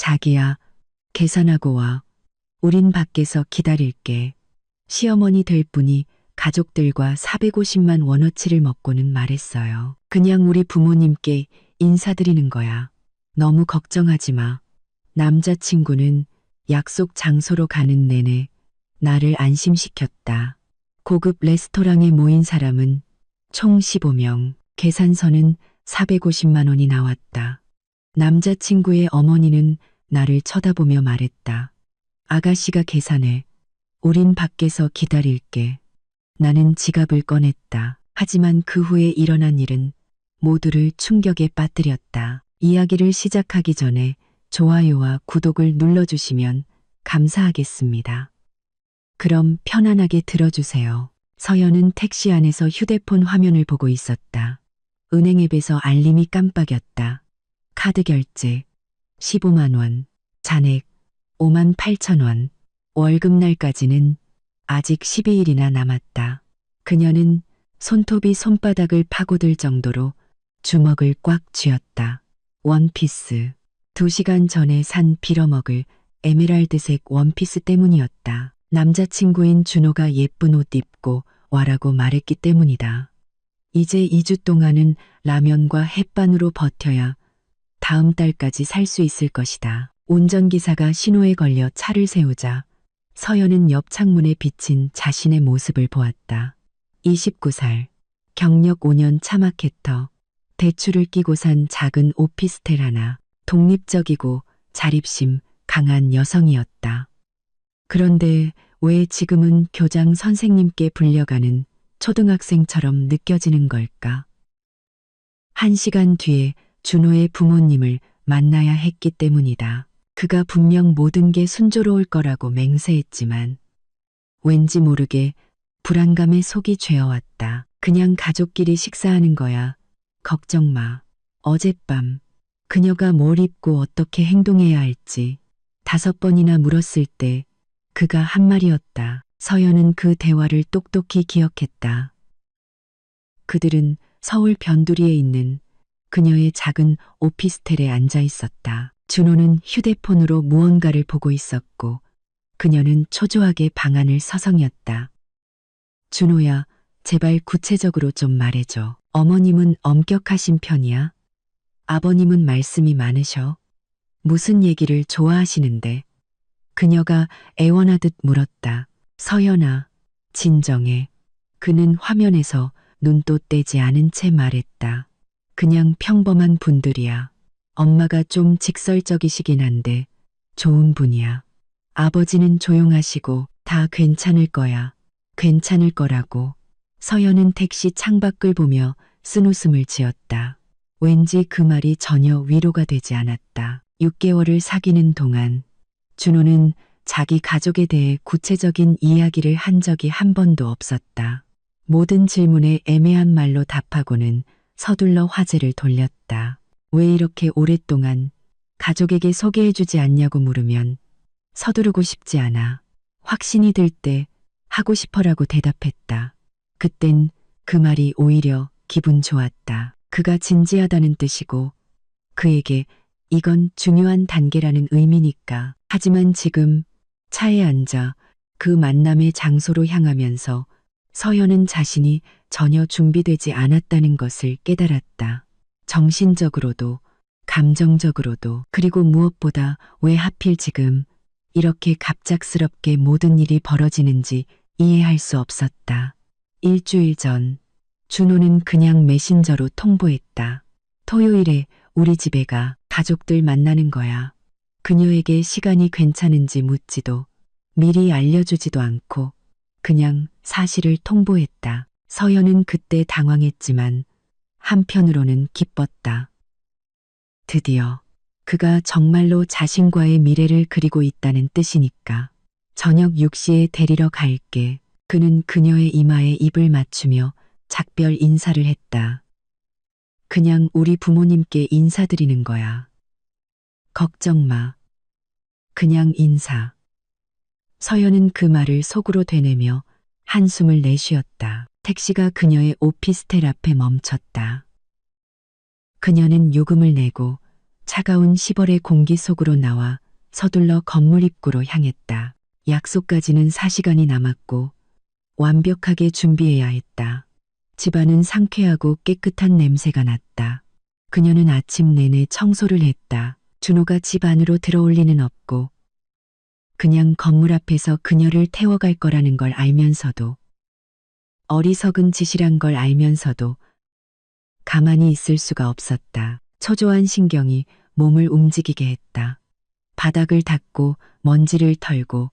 자기야, 계산하고 와. 우린 밖에서 기다릴게. 시어머니 될 분이 가족들과 450만 원어치를 먹고는 말했어요. 그냥 우리 부모님께 인사드리는 거야. 너무 걱정하지 마. 남자친구는 약속 장소로 가는 내내 나를 안심시켰다. 고급 레스토랑에 모인 사람은 총 15명, 계산서는 450만 원이 나왔다. 남자친구의 어머니는 나를 쳐다보며 말했다. 아가씨가 계산해. 우린 밖에서 기다릴게. 나는 지갑을 꺼냈다. 하지만 그 후에 일어난 일은 모두를 충격에 빠뜨렸다. 이야기를 시작하기 전에 좋아요와 구독을 눌러주시면 감사하겠습니다. 그럼 편안하게 들어주세요. 서연은 택시 안에서 휴대폰 화면을 보고 있었다. 은행 앱에서 알림이 깜빡였다. 카드 결제 15만 원, 잔액 5만 8천 원. 월급날까지는 아직 12일이나 남았다. 그녀는 손톱이 손바닥을 파고들 정도로 주먹을 꽉 쥐었다. 원피스. 2시간 전에 산 빌어먹을 에메랄드색 원피스 때문이었다. 남자친구인 준호가 예쁜 옷 입고 와라고 말했기 때문이다. 이제 2주 동안은 라면과 햇반으로 버텨야 다음 달까지 살 수 있을 것이다. 운전기사가 신호에 걸려 차를 세우자 서연은 옆 창문에 비친 자신의 모습을 보았다. 29살, 경력 5년 차 마케터, 대출을 끼고 산 작은 오피스텔 하나, 독립적이고 자립심 강한 여성이었다. 그런데 왜 지금은 교장 선생님께 불려가는 초등학생처럼 느껴지는 걸까? 1시간 뒤에 준호의 부모님을 만나야 했기 때문이다. 그가 분명 모든 게 순조로울 거라고 맹세했지만 왠지 모르게 불안감에 속이 죄어왔다. 그냥 가족끼리 식사하는 거야. 걱정 마. 어젯밤 그녀가 뭘 입고 어떻게 행동해야 할지 5번이나 물었을 때 그가 한 말이었다. 서연은 그 대화를 똑똑히 기억했다. 그들은 서울 변두리에 있는 그녀의 작은 오피스텔에 앉아 있었다. 준호는 휴대폰으로 무언가를 보고 있었고 그녀는 초조하게 방안을 서성였다. 준호야, 제발 구체적으로 좀 말해줘. 어머님은 엄격하신 편이야? 아버님은 말씀이 많으셔? 무슨 얘기를 좋아하시는데? 그녀가 애원하듯 물었다. 서연아, 진정해. 그는 화면에서 눈도 떼지 않은 채 말했다. 그냥 평범한 분들이야. 엄마가 좀 직설적이시긴 한데 좋은 분이야. 아버지는 조용하시고 다 괜찮을 거야. 괜찮을 거라고. 서연은 택시 창밖을 보며 쓴웃음을 지었다. 왠지 그 말이 전혀 위로가 되지 않았다. 6개월을 사귀는 동안 준호는 자기 가족에 대해 구체적인 이야기를 한 적이 한 번도 없었다. 모든 질문에 애매한 말로 답하고는 서둘러 화제를 돌렸다. 왜 이렇게 오랫동안 가족에게 소개해주지 않냐고 물으면 서두르고 싶지 않아. 확신이 들 때 하고 싶어라고 대답했다. 그땐 그 말이 오히려 기분 좋았다. 그가 진지하다는 뜻이고 그에게 이건 중요한 단계라는 의미니까. 하지만 지금 차에 앉아 그 만남의 장소로 향하면서 서연은 자신이 전혀 준비되지 않았다는 것을 깨달았다. 정신적으로도 감정적으로도. 그리고 무엇보다 왜 하필 지금 이렇게 갑작스럽게 모든 일이 벌어지는지 이해할 수 없었다. 일주일 전 준호는 그냥 메신저로 통보했다. 토요일에 우리 집에 가. 가족들 만나는 거야. 그녀에게 시간이 괜찮은지 묻지도 미리 알려주지도 않고 그냥 사실을 통보했다. 서연은 그때 당황했지만 한편으로는 기뻤다. 드디어 그가 정말로 자신과의 미래를 그리고 있다는 뜻이니까. 저녁 6시에 데리러 갈게. 그는 그녀의 이마에 입을 맞추며 작별 인사를 했다. 그냥 우리 부모님께 인사드리는 거야. 걱정 마. 그냥 인사. 서연은 그 말을 속으로 되뇌며 한숨을 내쉬었다. 택시가 그녀의 오피스텔 앞에 멈췄다. 그녀는 요금을 내고 차가운 10월의 공기 속으로 나와 서둘러 건물 입구로 향했다. 약속까지는 4시간이 남았고 완벽하게 준비해야 했다. 집안은 상쾌하고 깨끗한 냄새가 났다. 그녀는 아침 내내 청소를 했다. 준호가 집 안으로 들어올 리는 없고 그냥 건물 앞에서 그녀를 태워갈 거라는 걸 알면서도 어리석은 짓이란 걸 알면서도 가만히 있을 수가 없었다. 초조한 신경이 몸을 움직이게 했다. 바닥을 닦고 먼지를 털고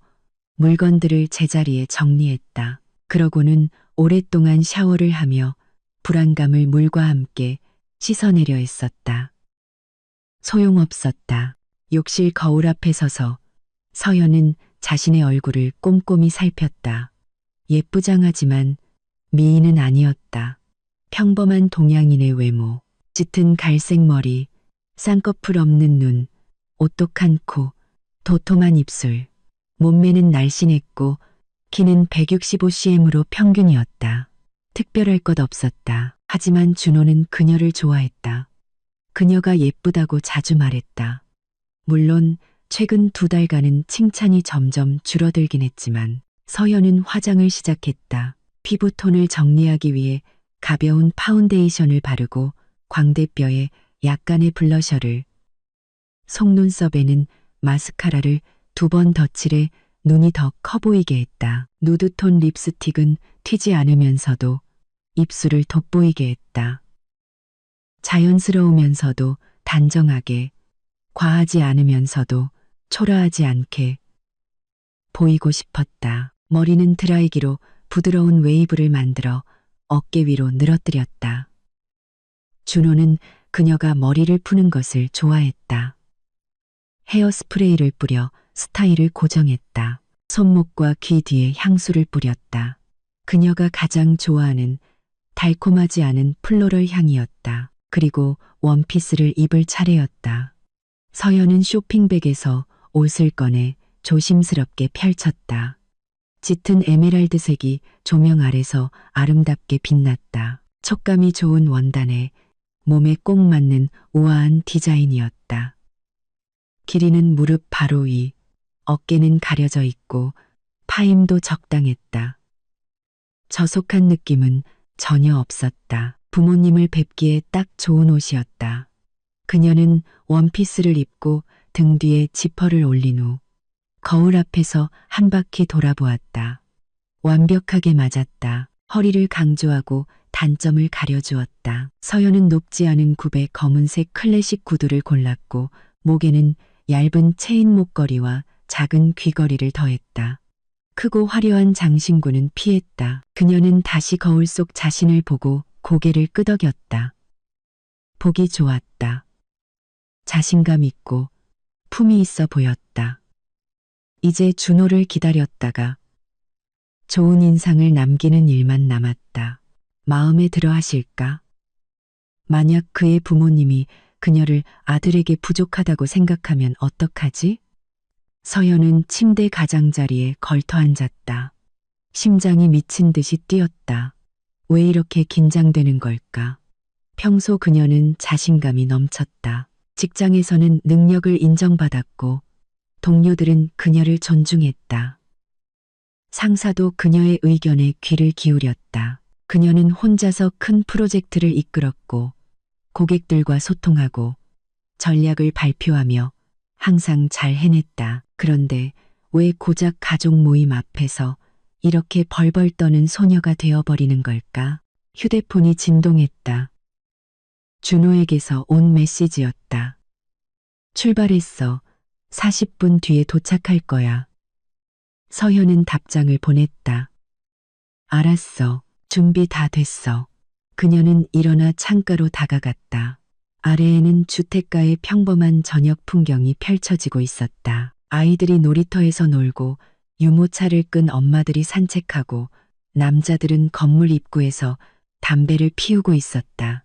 물건들을 제자리에 정리했다. 그러고는 오랫동안 샤워를 하며 불안감을 물과 함께 씻어내려 했었다. 소용없었다. 욕실 거울 앞에 서서 서연은 자신의 얼굴을 꼼꼼히 살폈다. 예쁘장하지만 미인은 아니었다. 평범한 동양인의 외모, 짙은 갈색 머리, 쌍꺼풀 없는 눈, 오똑한 코, 도톰한 입술. 몸매는 날씬했고 키는 165cm으로 평균이었다. 특별할 것 없었다. 하지만 준호는 그녀를 좋아했다. 그녀가 예쁘다고 자주 말했다. 물론 최근 2달간은 칭찬이 점점 줄어들긴 했지만 서연은 화장을 시작했다. 피부톤을 정리하기 위해 가벼운 파운데이션을 바르고 광대뼈에 약간의 블러셔를, 속눈썹에는 마스카라를 2번 덧칠해 눈이 더 커 보이게 했다. 누드톤 립스틱은 튀지 않으면서도 입술을 돋보이게 했다. 자연스러우면서도 단정하게, 과하지 않으면서도 초라하지 않게 보이고 싶었다. 머리는 드라이기로 부드러운 웨이브를 만들어 어깨 위로 늘어뜨렸다. 준호는 그녀가 머리를 푸는 것을 좋아했다. 헤어스프레이를 뿌려 스타일을 고정했다. 손목과 귀 뒤에 향수를 뿌렸다. 그녀가 가장 좋아하는 달콤하지 않은 플로럴 향이었다. 그리고 원피스를 입을 차례였다. 서연은 쇼핑백에서 옷을 꺼내 조심스럽게 펼쳤다. 짙은 에메랄드색이 조명 아래서 아름답게 빛났다. 촉감이 좋은 원단에 몸에 꼭 맞는 우아한 디자인이었다. 길이는 무릎 바로 위, 어깨는 가려져 있고 파임도 적당했다. 저속한 느낌은 전혀 없었다. 부모님을 뵙기에 딱 좋은 옷이었다. 그녀는 원피스를 입고 등 뒤에 지퍼를 올린 후 거울 앞에서 한 바퀴 돌아보았다. 완벽하게 맞았다. 허리를 강조하고 단점을 가려주었다. 서연은 높지 않은 굽의 검은색 클래식 구두를 골랐고 목에는 얇은 체인 목걸이와 작은 귀걸이를 더했다. 크고 화려한 장신구는 피했다. 그녀는 다시 거울 속 자신을 보고 고개를 끄덕였다. 보기 좋았다. 자신감 있고 품이 있어 보였다. 이제 준호를 기다렸다가 좋은 인상을 남기는 일만 남았다. 마음에 들어 하실까? 만약 그의 부모님이 그녀를 아들에게 부족하다고 생각하면 어떡하지? 서연은 침대 가장자리에 걸터 앉았다. 심장이 미친 듯이 뛰었다. 왜 이렇게 긴장되는 걸까? 평소 그녀는 자신감이 넘쳤다. 직장에서는 능력을 인정받았고 동료들은 그녀를 존중했다. 상사도 그녀의 의견에 귀를 기울였다. 그녀는 혼자서 큰 프로젝트를 이끌었고 고객들과 소통하고 전략을 발표하며 항상 잘 해냈다. 그런데 왜 고작 가족 모임 앞에서 이렇게 벌벌 떠는 소녀가 되어버리는 걸까? 휴대폰이 진동했다. 준호에게서 온 메시지였다. 출발했어. 40분 뒤에 도착할 거야. 서현은 답장을 보냈다. 알았어. 준비 다 됐어. 그녀는 일어나 창가로 다가갔다. 아래에는 주택가의 평범한 저녁 풍경이 펼쳐지고 있었다. 아이들이 놀이터에서 놀고 유모차를 끈 엄마들이 산책하고 남자들은 건물 입구에서 담배를 피우고 있었다.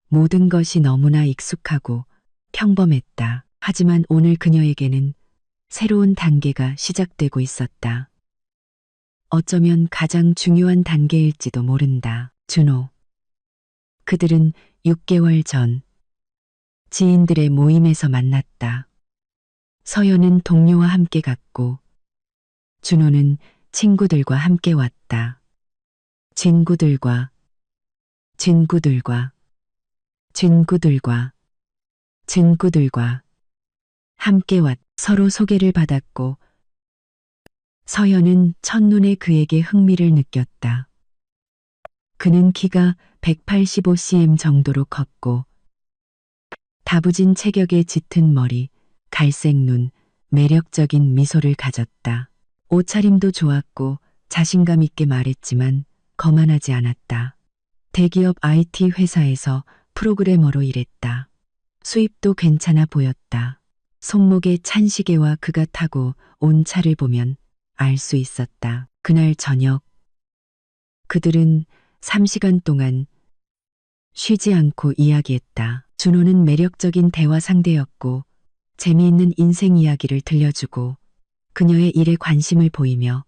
모든 것이 너무나 익숙하고 평범했다. 하지만 오늘 그녀에게는 새로운 단계가 시작되고 있었다. 어쩌면 가장 중요한 단계일지도 모른다. 준호. 그들은 6개월 전 지인들의 모임에서 만났다. 서연은 동료와 함께 갔고 준호는 친구들과 함께 왔다. 친구들과 함께 서로 소개를 받았고 서연은 첫눈에 그에게 흥미를 느꼈다. 그는 키가 185cm 정도로 컸고 다부진 체격에 짙은 머리, 갈색 눈, 매력적인 미소를 가졌다. 옷차림도 좋았고 자신감 있게 말했지만 거만하지 않았다. 대기업 IT 회사에서 프로그래머로 일했다. 수입도 괜찮아 보였다. 손목에 찬 시계와 그가 타고 온 차를 보면 알 수 있었다. 그날 저녁 그들은 3시간 동안 쉬지 않고 이야기했다. 준호는 매력적인 대화 상대였고 재미있는 인생 이야기를 들려주고 그녀의 일에 관심을 보이며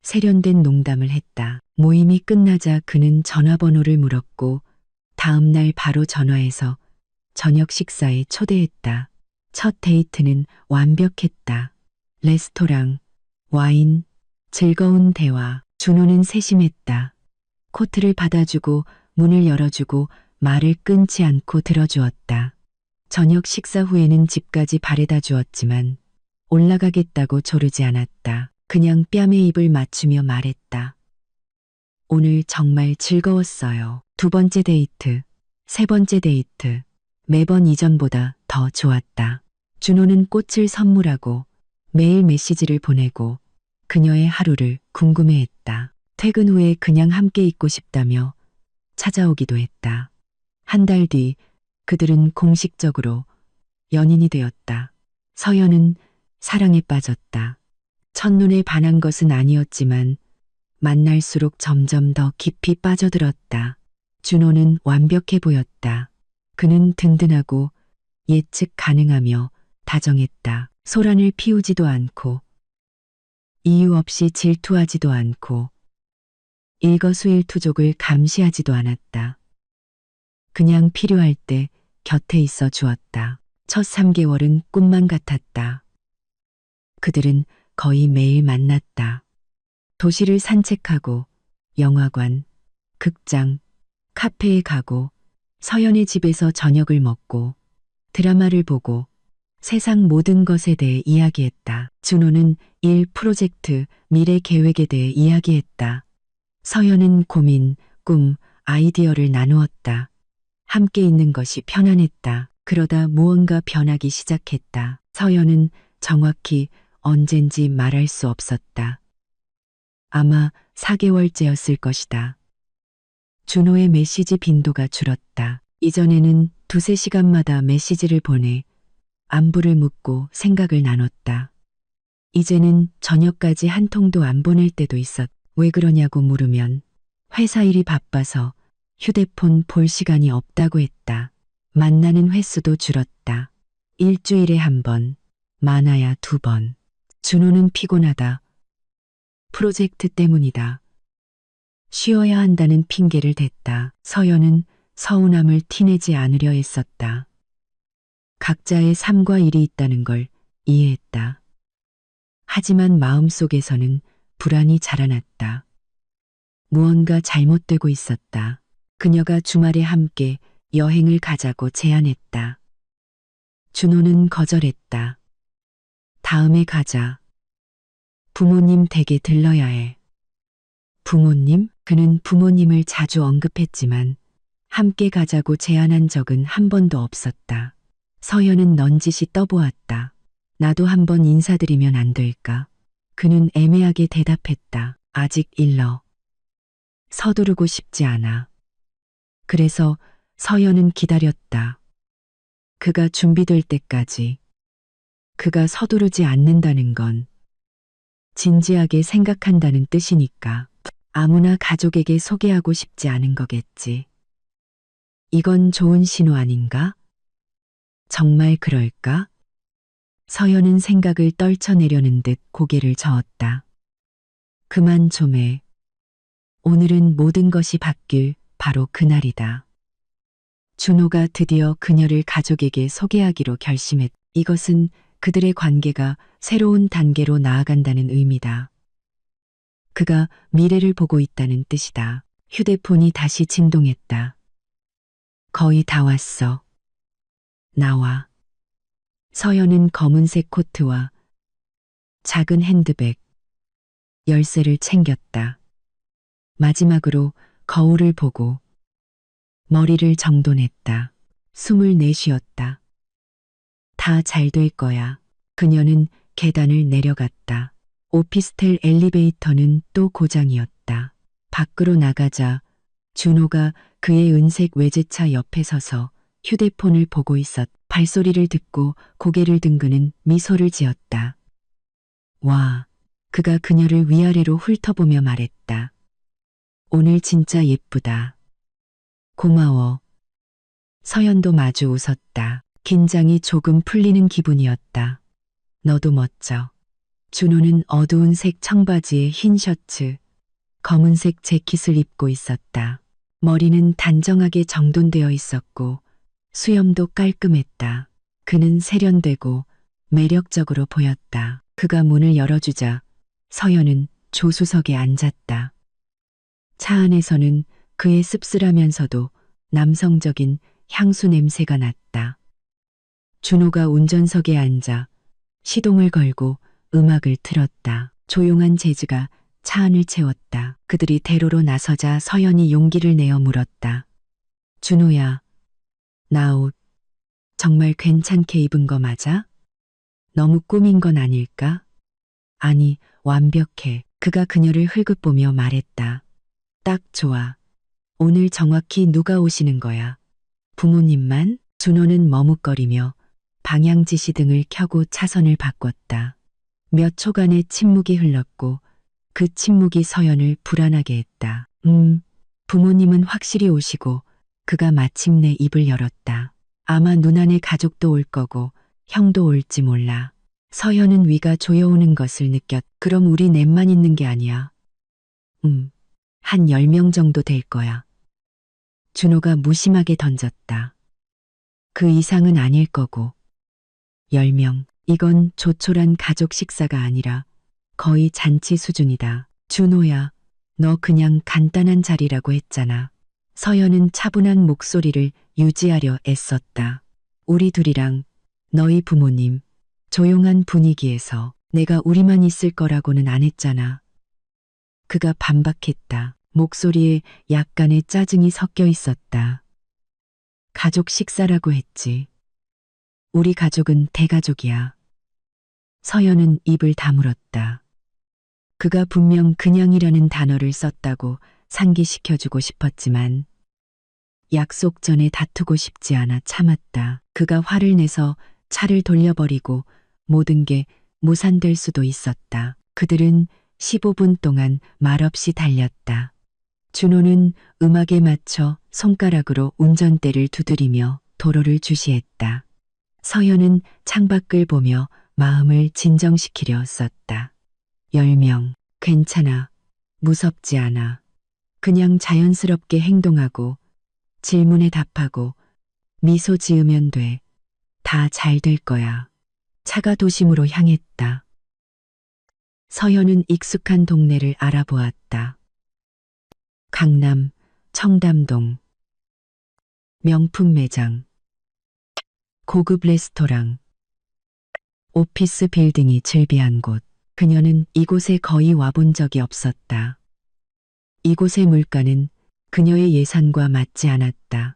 세련된 농담을 했다. 모임이 끝나자 그는 전화번호를 물었고 다음 날 바로 전화해서 저녁 식사에 초대했다. 첫 데이트는 완벽했다. 레스토랑, 와인, 즐거운 대화. 준호는 세심했다. 코트를 받아주고 문을 열어주고 말을 끊지 않고 들어주었다. 저녁 식사 후에는 집까지 바래다 주었지만 올라가겠다고 조르지 않았다. 그냥 뺨에 입을 맞추며 말했다. 오늘 정말 즐거웠어요. 두 번째 데이트, 세 번째 데이트. 매번 이전보다 더 좋았다. 준호는 꽃을 선물하고 매일 메시지를 보내고 그녀의 하루를 궁금해했다. 퇴근 후에 그냥 함께 있고 싶다며 찾아오기도 했다. 한 달 뒤 그들은 공식적으로 연인이 되었다. 서연은 사랑에 빠졌다. 첫눈에 반한 것은 아니었지만 만날수록 점점 더 깊이 빠져들었다. 준호는 완벽해 보였다. 그는 든든하고 예측 가능하며 다정했다. 소란을 피우지도 않고 이유 없이 질투하지도 않고 일거수일투족을 감시하지도 않았다. 그냥 필요할 때 곁에 있어 주었다. 첫 3개월은 꿈만 같았다. 그들은 거의 매일 만났다. 도시를 산책하고 영화관, 극장, 카페에 가고 서연의 집에서 저녁을 먹고 드라마를 보고 세상 모든 것에 대해 이야기했다. 준호는 일, 프로젝트, 미래 계획에 대해 이야기했다. 서연은 고민, 꿈, 아이디어를 나누었다. 함께 있는 것이 편안했다. 그러다 무언가 변하기 시작했다. 서연은 정확히 언젠지 말할 수 없었다. 아마 4개월째였을 것이다. 준호의 메시지 빈도가 줄었다. 이전에는 2~3시간마다 메시지를 보내 안부를 묻고 생각을 나눴다. 이제는 저녁까지 한 통도 안 보낼 때도 있었다. 왜 그러냐고 물으면 회사 일이 바빠서 휴대폰 볼 시간이 없다고 했다. 만나는 횟수도 줄었다. 일주일에 1번, 많아야 2번. 준호는 피곤하다. 프로젝트 때문이다. 쉬어야 한다는 핑계를 댔다. 서연은 서운함을 티내지 않으려 했었다. 각자의 삶과 일이 있다는 걸 이해했다. 하지만 마음속에서는 불안이 자라났다. 무언가 잘못되고 있었다. 그녀가 주말에 함께 여행을 가자고 제안했다. 준호는 거절했다. 다음에 가자. 부모님 댁에 들러야 해. 부모님? 그는 부모님을 자주 언급했지만 함께 가자고 제안한 적은 한 번도 없었다. 서연은 넌지시 떠보았다. 나도 한번 인사드리면 안 될까? 그는 애매하게 대답했다. 아직 일러. 서두르고 싶지 않아. 그래서 서연은 기다렸다. 그가 준비될 때까지. 그가 서두르지 않는다는 건 진지하게 생각한다는 뜻이니까. 아무나 가족에게 소개하고 싶지 않은 거겠지. 이건 좋은 신호 아닌가? 정말 그럴까? 서연은 생각을 떨쳐내려는 듯 고개를 저었다. 그만 좀 해. 오늘은 모든 것이 바뀔 바로 그날이다. 준호가 드디어 그녀를 가족에게 소개하기로 결심했다. 이것은 그들의 관계가 새로운 단계로 나아간다는 의미다. 그가 미래를 보고 있다는 뜻이다. 휴대폰이 다시 진동했다. 거의 다 왔어. 나와. 서연은 검은색 코트와 작은 핸드백, 열쇠를 챙겼다. 마지막으로 거울을 보고 머리를 정돈했다. 숨을 내쉬었다. 다 잘 될 거야. 그녀는 계단을 내려갔다. 오피스텔 엘리베이터는 또 고장이었다. 밖으로 나가자 준호가 그의 은색 외제차 옆에 서서 휴대폰을 보고 있었다. 발소리를 듣고 고개를 든 그는 미소를 지었다. 와, 그가 그녀를 위아래로 훑어보며 말했다. 오늘 진짜 예쁘다. 고마워. 서연도 마주 웃었다. 긴장이 조금 풀리는 기분이었다. 너도 멋져. 준호는 어두운 색 청바지에 흰 셔츠, 검은색 재킷을 입고 있었다. 머리는 단정하게 정돈되어 있었고 수염도 깔끔했다. 그는 세련되고 매력적으로 보였다. 그가 문을 열어주자 서연은 조수석에 앉았다. 차 안에서는 그의 씁쓸하면서도 남성적인 향수 냄새가 났다. 준호가 운전석에 앉아 시동을 걸고 음악을 틀었다. 조용한 재즈가 차 안을 채웠다. 그들이 대로로 나서자 서연이 용기를 내어 물었다. 준호야, 나 옷 정말 괜찮게 입은 거 맞아? 너무 꾸민 건 아닐까? 아니, 완벽해. 그가 그녀를 흘끗보며 말했다. 딱 좋아. 오늘 정확히 누가 오시는 거야? 부모님만? 준호는 머뭇거리며 방향 지시등을 켜고 차선을 바꿨다. 몇 초간의 침묵이 흘렀고 그 침묵이 서연을 불안하게 했다. 부모님은 확실히 오시고 그가 마침내 입을 열었다. 아마 누나네 가족도 올 거고 형도 올지 몰라. 서연은 위가 조여오는 것을 느꼈. 그럼 우리 넷만 있는 게 아니야. 한 10명 정도 될 거야. 준호가 무심하게 던졌다. 그 이상은 아닐 거고. 10명. 이건 조촐한 가족 식사가 아니라 거의 잔치 수준이다. 준호야, 너 그냥 간단한 자리라고 했잖아. 서연은 차분한 목소리를 유지하려 애썼다. 우리 둘이랑 너희 부모님, 조용한 분위기에서 내가 우리만 있을 거라고는 안 했잖아. 그가 반박했다. 목소리에 약간의 짜증이 섞여 있었다. 가족 식사라고 했지. 우리 가족은 대가족이야. 서연은 입을 다물었다. 그가 분명 그냥이라는 단어를 썼다고 상기시켜주고 싶었지만 약속 전에 다투고 싶지 않아 참았다. 그가 화를 내서 차를 돌려버리고 모든 게 무산될 수도 있었다. 그들은 15분 동안 말없이 달렸다. 준호는 음악에 맞춰 손가락으로 운전대를 두드리며 도로를 주시했다. 서연은 창밖을 보며 마음을 진정시키려 썼다. 10명, 괜찮아. 무섭지 않아. 그냥 자연스럽게 행동하고 질문에 답하고 미소 지으면 돼. 다 잘 될 거야. 차가 도심으로 향했다. 서연은 익숙한 동네를 알아보았다. 강남, 청담동, 명품 매장, 고급 레스토랑, 오피스 빌딩이 즐비한 곳. 그녀는 이곳에 거의 와본 적이 없었다. 이곳의 물가는 그녀의 예산과 맞지 않았다.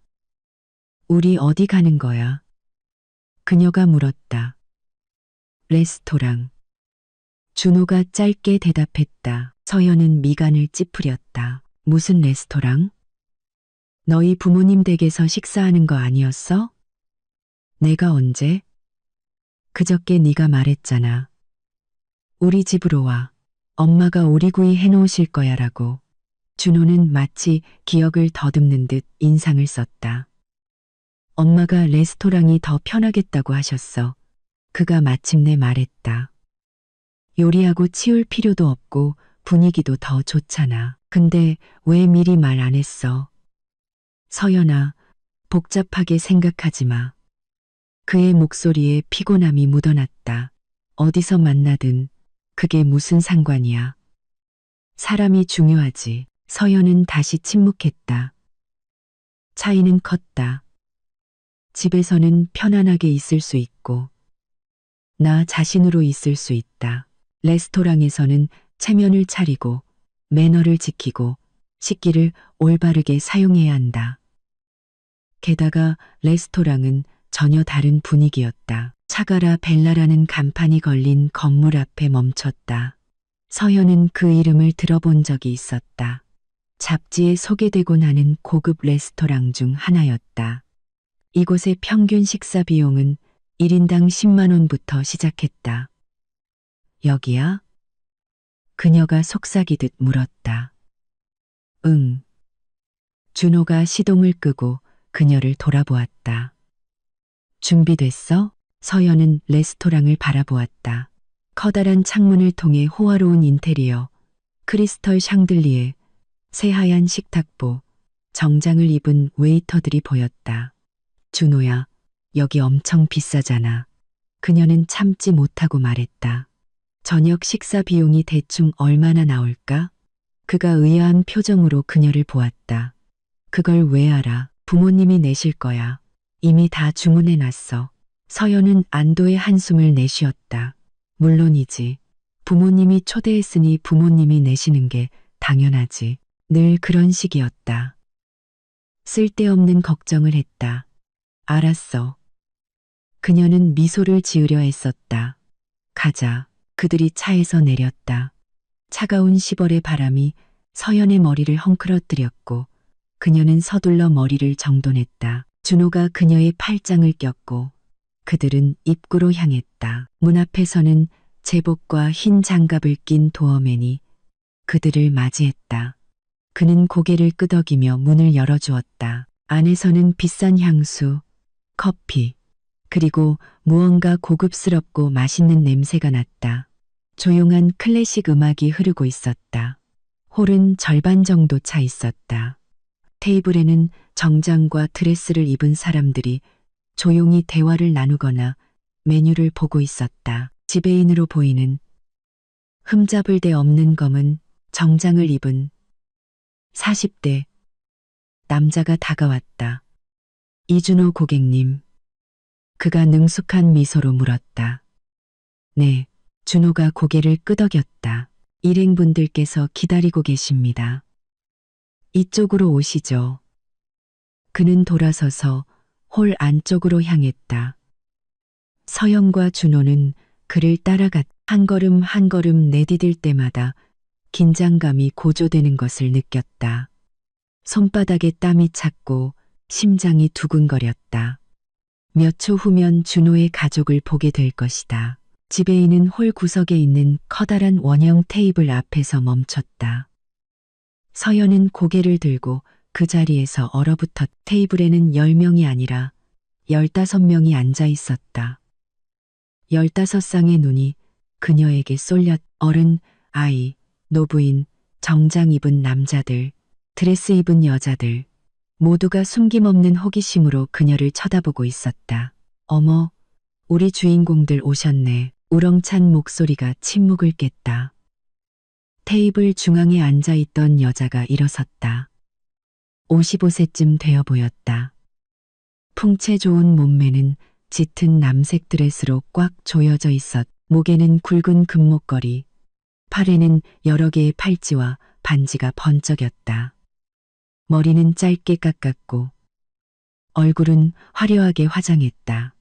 우리 어디 가는 거야? 그녀가 물었다. 레스토랑. 준호가 짧게 대답했다. 서연은 미간을 찌푸렸다. 무슨 레스토랑? 너희 부모님 댁에서 식사하는 거 아니었어? 내가 언제? 그저께 네가 말했잖아. 우리 집으로 와. 엄마가 오리구이 해놓으실 거야 라고. 준호는 마치 기억을 더듬는 듯 인상을 썼다. 엄마가 레스토랑이 더 편하겠다고 하셨어. 그가 마침내 말했다. 요리하고 치울 필요도 없고 분위기도 더 좋잖아. 근데 왜 미리 말 안 했어? 서연아, 복잡하게 생각하지 마. 그의 목소리에 피곤함이 묻어났다. 어디서 만나든 그게 무슨 상관이야. 사람이 중요하지. 서연은 다시 침묵했다. 차이는 컸다. 집에서는 편안하게 있을 수 있고, 나 자신으로 있을 수 있다. 레스토랑에서는 체면을 차리고, 매너를 지키고, 식기를 올바르게 사용해야 한다. 게다가 레스토랑은 전혀 다른 분위기였다. 차가라 벨라라는 간판이 걸린 건물 앞에 멈췄다. 서연은 그 이름을 들어본 적이 있었다. 잡지에 소개되곤 하는 고급 레스토랑 중 하나였다. 이곳의 평균 식사 비용은 1인당 10만 원부터 시작했다. 여기야? 그녀가 속삭이듯 물었다. 응. 준호가 시동을 끄고 그녀를 돌아보았다. 준비됐어? 서연은 레스토랑을 바라보았다. 커다란 창문을 통해 호화로운 인테리어, 크리스털 샹들리에, 새하얀 식탁보, 정장을 입은 웨이터들이 보였다. 준호야, 여기 엄청 비싸잖아. 그녀는 참지 못하고 말했다. 저녁 식사 비용이 대충 얼마나 나올까? 그가 의아한 표정으로 그녀를 보았다. 그걸 왜 알아? 부모님이 내실 거야. 이미 다 주문해 놨어. 서연은 안도의 한숨을 내쉬었다. 물론이지. 부모님이 초대했으니 부모님이 내시는 게 당연하지. 늘 그런 식이었다. 쓸데없는 걱정을 했다. 알았어. 그녀는 미소를 지으려 애썼다. 가자. 그들이 차에서 내렸다. 차가운 10월의 바람이 서연의 머리를 헝클어뜨렸고 그녀는 서둘러 머리를 정돈했다. 준호가 그녀의 팔짱을 꼈고 그들은 입구로 향했다. 문 앞에서는 제복과 흰 장갑을 낀 도어맨이 그들을 맞이했다. 그는 고개를 끄덕이며 문을 열어주었다. 안에서는 비싼 향수, 커피, 그리고 무언가 고급스럽고 맛있는 냄새가 났다. 조용한 클래식 음악이 흐르고 있었다. 홀은 절반 정도 차 있었다. 테이블에는 정장과 드레스를 입은 사람들이 조용히 대화를 나누거나 메뉴를 보고 있었다. 지배인으로 보이는 흠잡을 데 없는 검은 정장을 입은 40대 남자가 다가왔다. 이준호 고객님. 그가 능숙한 미소로 물었다. 네, 준호가 고개를 끄덕였다. 일행분들께서 기다리고 계십니다. 이쪽으로 오시죠. 그는 돌아서서 홀 안쪽으로 향했다. 서영과 준호는 그를 따라갔. 한 걸음 한 걸음 내디딜 때마다 긴장감이 고조되는 것을 느꼈다. 손바닥에 땀이 찼고 심장이 두근거렸다. 몇 초 후면 준호의 가족을 보게 될 것이다. 지배인은 홀 구석에 있는 커다란 원형 테이블 앞에서 멈췄다. 서연은 고개를 들고 그 자리에서 얼어붙었. 테이블에는 10명이 아니라 15명이 앉아 있었다. 15쌍의 눈이 그녀에게 쏠렸. 어른, 아이, 노부인, 정장 입은 남자들, 드레스 입은 여자들, 모두가 숨김없는 호기심으로 그녀를 쳐다보고 있었다. 어머, 우리 주인공들 오셨네. 우렁찬 목소리가 침묵을 깼다. 테이블 중앙에 앉아있던 여자가 일어섰다. 55세쯤 되어 보였다. 풍채 좋은 몸매는 짙은 남색 드레스로 꽉 조여져 있었. 목에는 굵은 금목걸이, 팔에는 여러 개의 팔찌와 반지가 번쩍였다. 머리는 짧게 깎았고 얼굴은 화려하게 화장했다.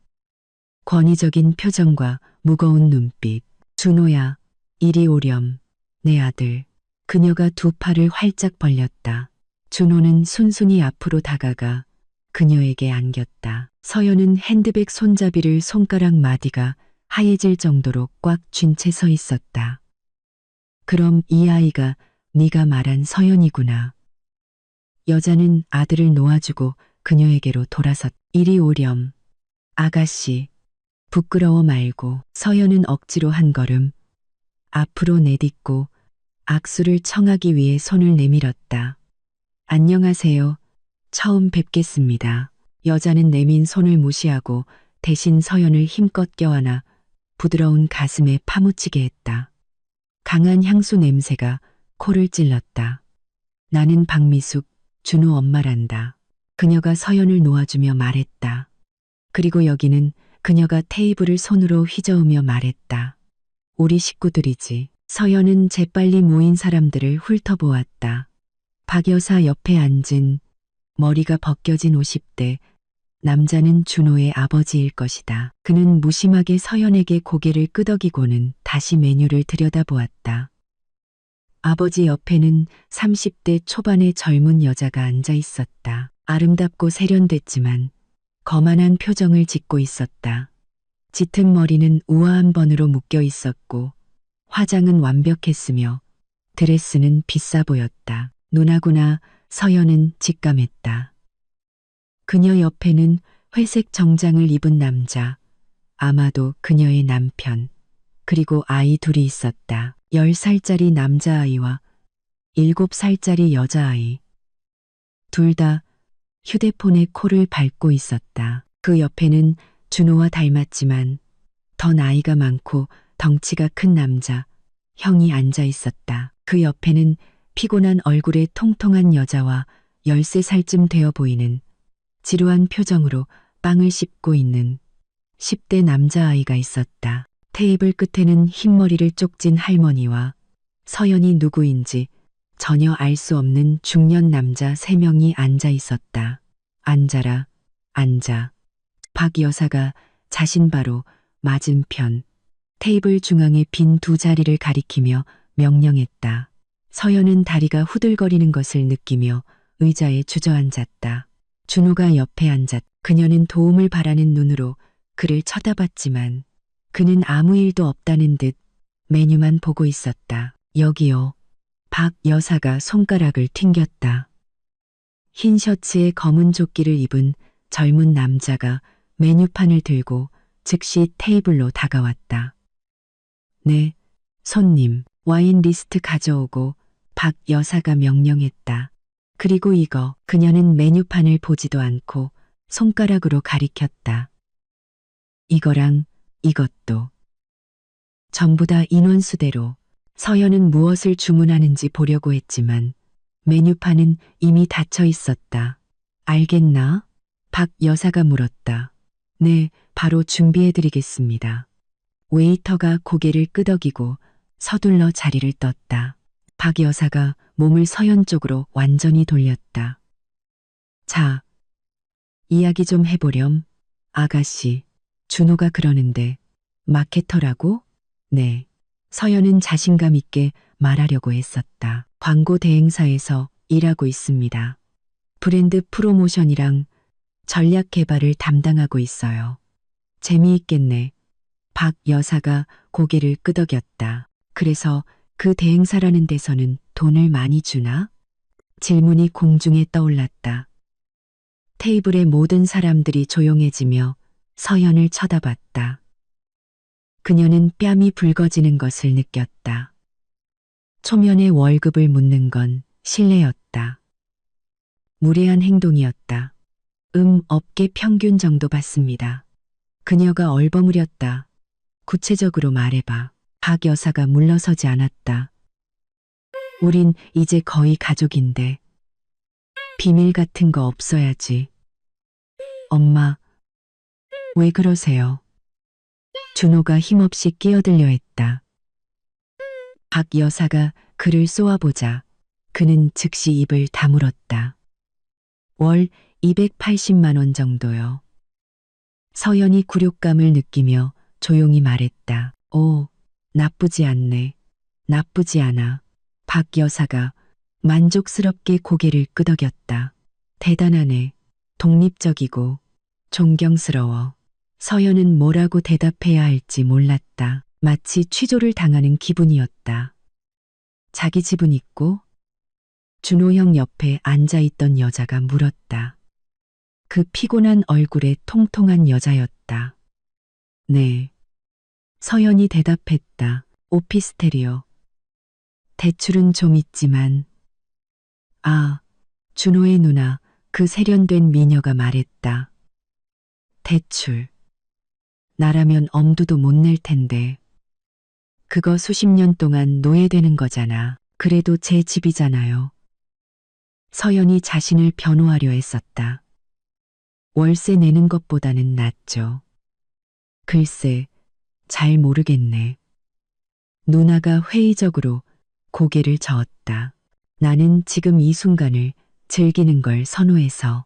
권위적인 표정과 무거운 눈빛. 준호야, 이리 오렴. 내 아들. 그녀가 두 팔을 활짝 벌렸다. 준호는 순순히 앞으로 다가가 그녀에게 안겼다. 서연은 핸드백 손잡이를 손가락 마디가 하얘질 정도로 꽉 쥔 채 서 있었다. 그럼 이 아이가 네가 말한 서연이구나. 여자는 아들을 놓아주고 그녀에게로 돌아섰. 이리 오렴. 아가씨. 부끄러워 말고. 서연은 억지로 한 걸음 앞으로 내딛고 악수를 청하기 위해 손을 내밀었다. 안녕하세요. 처음 뵙겠습니다. 여자는 내민 손을 무시하고 대신 서연을 힘껏 껴안아 부드러운 가슴에 파묻히게 했다. 강한 향수 냄새가 코를 찔렀다. 나는 박미숙, 준호 엄마란다. 그녀가 서연을 놓아주며 말했다. 그리고 여기는 그녀가 테이블을 손으로 휘저으며 말했다. 우리 식구들이지. 서연은 재빨리 모인 사람들을 훑어보았다. 박 여사 옆에 앉은 머리가 벗겨진 50대 남자는 준호의 아버지일 것이다. 그는 무심하게 서연에게 고개를 끄덕이고는 다시 메뉴를 들여다보았다. 아버지 옆에는 30대 초반의 젊은 여자가 앉아 있었다. 아름답고 세련됐지만 거만한 표정을 짓고 있었다. 짙은 머리는 우아한 번으로 묶여 있었고 화장은 완벽했으며 드레스는 비싸 보였다. 누나구나. 서연은 직감했다. 그녀 옆에는 회색 정장을 입은 남자, 아마도 그녀의 남편, 그리고 아이 둘이 있었다. 10살짜리 남자아이와 7살짜리 여자아이. 둘 다 휴대폰에 코를 밟고 있었다. 그 옆에는 준호와 닮았지만 더 나이가 많고 덩치가 큰 남자, 형이 앉아 있었다. 그 옆에는 피곤한 얼굴의 통통한 여자와 13살쯤 되어 보이는 지루한 표정으로 빵을 씹고 있는 10대 남자아이가 있었다. 테이블 끝에는 흰머리를 쪽진 할머니와 서연이 누구인지 전혀 알 수 없는 중년 남자 3명이 앉아 있었다. 앉아라, 앉아. 박 여사가 자신 바로 맞은편 테이블 중앙의 빈 2자리를 가리키며 명령했다. 서연은 다리가 후들거리는 것을 느끼며 의자에 주저앉았다. 준호가 옆에 앉았. 그녀는 도움을 바라는 눈으로 그를 쳐다봤지만 그는 아무 일도 없다는 듯 메뉴만 보고 있었다. 여기요. 박 여사가 손가락을 튕겼다. 흰 셔츠에 검은 조끼를 입은 젊은 남자가 메뉴판을 들고 즉시 테이블로 다가왔다. 네, 손님, 와인 리스트 가져오고 박 여사가 명령했다. 그리고 이거. 그녀는 메뉴판을 보지도 않고 손가락으로 가리켰다. 이거랑 이것도. 전부 다 인원수대로. 서연은 무엇을 주문하는지 보려고 했지만 메뉴판은 이미 닫혀 있었다. 알겠나? 박 여사가 물었다. 네, 바로 준비해드리겠습니다. 웨이터가 고개를 끄덕이고 서둘러 자리를 떴다. 박 여사가 몸을 서연 쪽으로 완전히 돌렸다. 자, 이야기 좀 해보렴. 아가씨, 준호가 그러는데 마케터라고? 네. 서연은 자신감 있게 말하려고 했었다. 광고 대행사에서 일하고 있습니다. 브랜드 프로모션이랑 전략 개발을 담당하고 있어요. 재미있겠네. 박 여사가 고개를 끄덕였다. 그래서 그 대행사라는 데서는 돈을 많이 주나? 질문이 공중에 떠올랐다. 테이블의 모든 사람들이 조용해지며 서연을 쳐다봤다. 그녀는 뺨이 붉어지는 것을 느꼈다. 초면에 월급을 묻는 건 실례였다. 무례한 행동이었다. 업계 평균 정도 받습니다. 그녀가 얼버무렸다. 구체적으로 말해봐. 박 여사가 물러서지 않았다. 우린 이제 거의 가족인데. 비밀 같은 거 없어야지. 엄마, 왜 그러세요? 준호가 힘없이 끼어들려 했다. 박 여사가 그를 쏘아보자 그는 즉시 입을 다물었다. 월 280만 원 정도요. 서연이 굴욕감을 느끼며 조용히 말했다. 오, 나쁘지 않네. 나쁘지 않아. 박 여사가 만족스럽게 고개를 끄덕였다. 대단하네. 독립적이고 존경스러워. 서연은 뭐라고 대답해야 할지 몰랐다. 마치 취조를 당하는 기분이었다. 자기 집은 있고 준호 형 옆에 앉아있던 여자가 물었다. 그 피곤한 얼굴에 통통한 여자였다. 네. 서연이 대답했다. 오피스텔이요. 대출은 좀 있지만. 아, 준호의 누나, 그 세련된 미녀가 말했다. 대출. 나라면 엄두도 못 낼 텐데. 그거 수십 년 동안 노예되는 거잖아. 그래도 제 집이잖아요. 서연이 자신을 변호하려 했었다. 월세 내는 것보다는 낫죠. 글쎄, 잘 모르겠네. 누나가 회의적으로 고개를 저었다. 나는 지금 이 순간을 즐기는 걸 선호해서.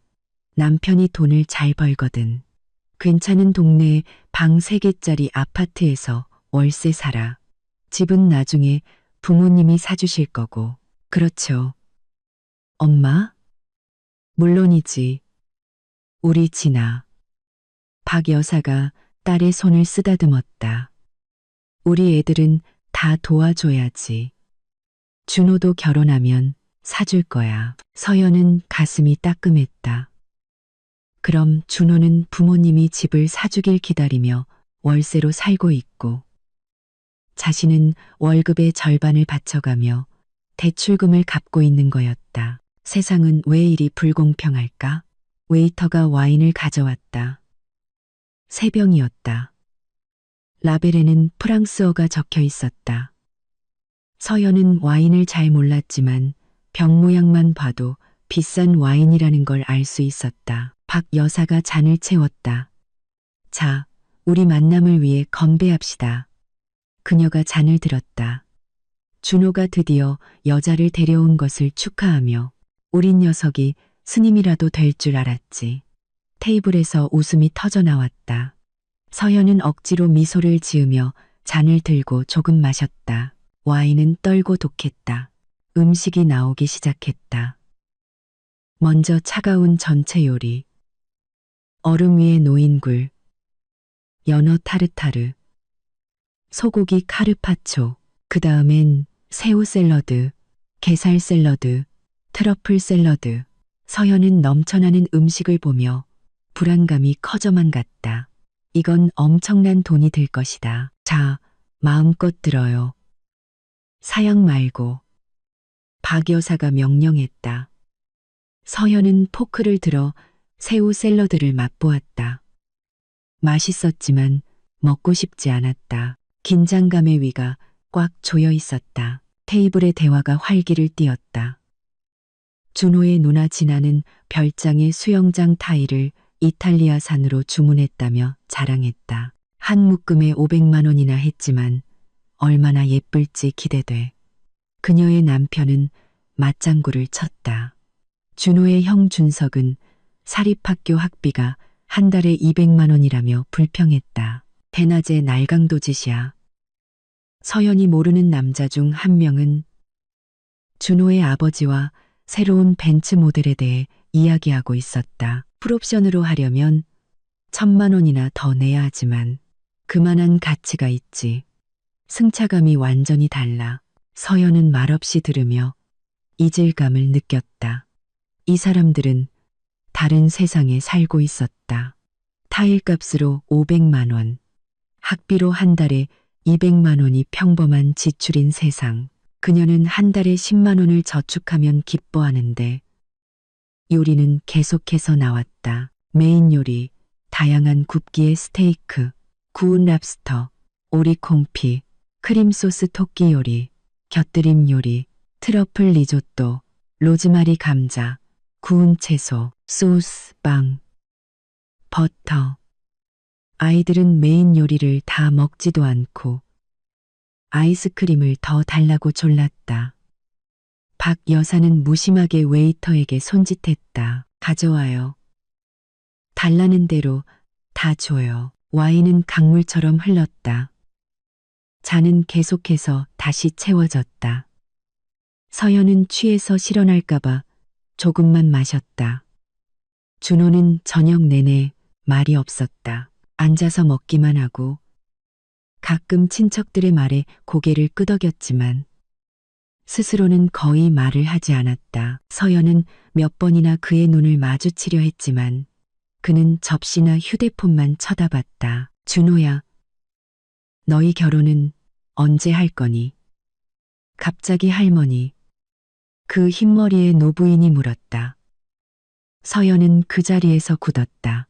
남편이 돈을 잘 벌거든. 괜찮은 동네에 방 3개짜리 아파트에서 월세 살아. 집은 나중에 부모님이 사주실 거고. 그렇죠. 엄마? 물론이지. 우리 진아. 박 여사가 딸의 손을 쓰다듬었다. 우리 애들은 다 도와줘야지. 준호도 결혼하면 사줄 거야. 서연은 가슴이 따끔했다. 그럼 준호는 부모님이 집을 사주길 기다리며 월세로 살고 있고, 자신은 월급의 절반을 바쳐가며 대출금을 갚고 있는 거였다. 세상은 왜 이리 불공평할까? 웨이터가 와인을 가져왔다. 3병이었다. 라벨에는 프랑스어가 적혀 있었다. 서연은 와인을 잘 몰랐지만 병 모양만 봐도 비싼 와인이라는 걸 알 수 있었다. 박 여사가 잔을 채웠다. 자, 우리 만남을 위해 건배합시다. 그녀가 잔을 들었다. 준호가 드디어 여자를 데려온 것을 축하하며 우린 녀석이 스님이라도 될 줄 알았지. 테이블에서 웃음이 터져 나왔다. 서연은 억지로 미소를 지으며 잔을 들고 조금 마셨다. 와인은 떨고 독했다. 음식이 나오기 시작했다. 먼저 차가운 전체 요리. 얼음 위에 놓인 굴. 연어 타르타르. 소고기 카르파초. 그 다음엔 새우 샐러드, 게살 샐러드, 트러플 샐러드. 서연은 넘쳐나는 음식을 보며 불안감이 커져만 갔다. 이건 엄청난 돈이 들 것이다. 자, 마음껏 들어요. 사양 말고. 박 여사가 명령했다. 서연은 포크를 들어 새우 샐러드를 맛보았다. 맛있었지만 먹고 싶지 않았다. 긴장감의 위가 꽉 조여 있었다. 테이블의 대화가 활기를 띠었다. 준호의 누나 진아는 별장의 수영장 타일을 이탈리아산으로 주문했다며 자랑했다. 한 묶음에 500만 원이나 했지만 얼마나 예쁠지 기대돼. 그녀의 남편은 맞장구를 쳤다. 준호의 형 준석은 사립학교 학비가 한 달에 200만 원이라며 불평했다. 대낮에 날강도 짓이야. 서연이 모르는 남자 중 한 명은 준호의 아버지와 새로운 벤츠 모델에 대해 이야기하고 있었다. 풀옵션으로 하려면 1,000만 원이나 더 내야 하지만 그만한 가치가 있지. 승차감이 완전히 달라. 서연은 말없이 들으며 이질감을 느꼈다. 이 사람들은 다른 세상에 살고 있었다. 타일값으로 500만 원, 학비로 한 달에 200만 원이 평범한 지출인 세상. 그녀는 한 달에 10만 원을 저축하면 기뻐하는데 요리는 계속해서 나왔다. 메인 요리, 다양한 굽기의 스테이크, 구운 랍스터, 오리 콩피, 크림소스 토끼 요리, 곁들임 요리, 트러플 리조또, 로즈마리 감자, 구운 채소, 소스, 빵, 버터. 아이들은 메인 요리를 다 먹지도 않고 아이스크림을 더 달라고 졸랐다. 박 여사는 무심하게 웨이터에게 손짓했다. 가져와요. 달라는 대로 다 줘요. 와인은 강물처럼 흘렀다. 잔은 계속해서 다시 채워졌다. 서연은 취해서 실언할까봐 조금만 마셨다. 준호는 저녁 내내 말이 없었다. 앉아서 먹기만 하고 가끔 친척들의 말에 고개를 끄덕였지만 스스로는 거의 말을 하지 않았다. 서연은 몇 번이나 그의 눈을 마주치려 했지만 그는 접시나 휴대폰만 쳐다봤다. 준호야, 너희 결혼은 언제 할 거니? 갑자기 할머니, 그 흰머리의 노부인이 물었다. 서연은 그 자리에서 굳었다.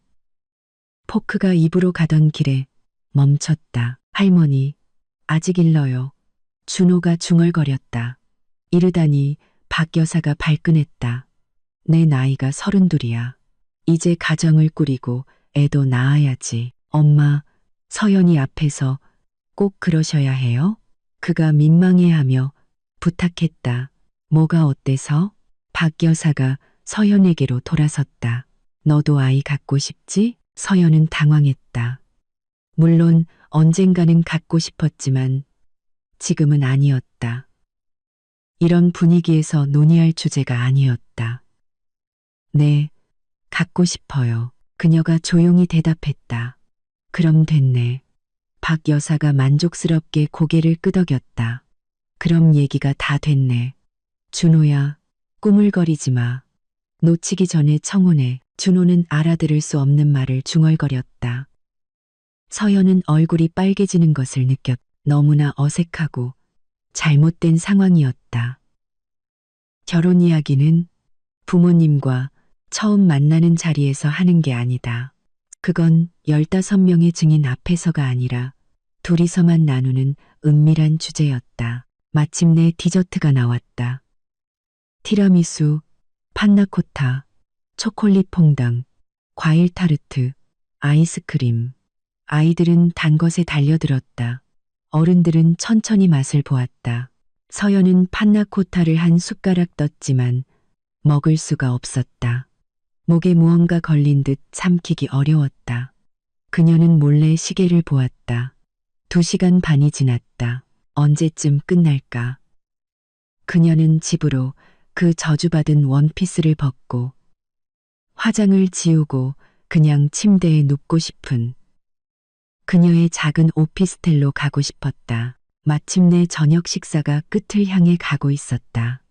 포크가 입으로 가던 길에 멈췄다. 할머니, 아직 일러요. 준호가 중얼거렸다. 이르다니 박 여사가 발끈했다. 내 나이가 32이야. 이제 가정을 꾸리고 애도 낳아야지. 엄마, 서연이 앞에서 꼭 그러셔야 해요? 그가 민망해하며 부탁했다. 뭐가 어때서? 박 여사가 서연에게로 돌아섰다. 너도 아이 갖고 싶지? 서연은 당황했다. 물론 언젠가는 갖고 싶었지만 지금은 아니었다. 이런 분위기에서 논의할 주제가 아니었다. 네, 갖고 싶어요. 그녀가 조용히 대답했다. 그럼 됐네. 박 여사가 만족스럽게 고개를 끄덕였다. 그럼 얘기가 다 됐네. 준호야, 꾸물거리지 마. 놓치기 전에 청혼해. 준호는 알아들을 수 없는 말을 중얼거렸다. 서연은 얼굴이 빨개지는 것을 느꼈. 너무나 어색하고 잘못된 상황이었다. 결혼 이야기는 부모님과 처음 만나는 자리에서 하는 게 아니다. 그건 15명의 증인 앞에서가 아니라 둘이서만 나누는 은밀한 주제였다. 마침내 디저트가 나왔다. 티라미수, 판나코타, 초콜릿 퐁당, 과일 타르트, 아이스크림. 아이들은 단 것에 달려들었다. 어른들은 천천히 맛을 보았다. 서연은 판나코타를 한 숟가락 떴지만 먹을 수가 없었다. 목에 무언가 걸린 듯 삼키기 어려웠다. 그녀는 몰래 시계를 보았다. 2시간 반이 지났다. 언제쯤 끝날까? 그녀는 집으로 그 저주받은 원피스를 벗고 화장을 지우고 그냥 침대에 눕고 싶은 그녀의 작은 오피스텔로 가고 싶었다. 마침내 저녁 식사가 끝을 향해 가고 있었다.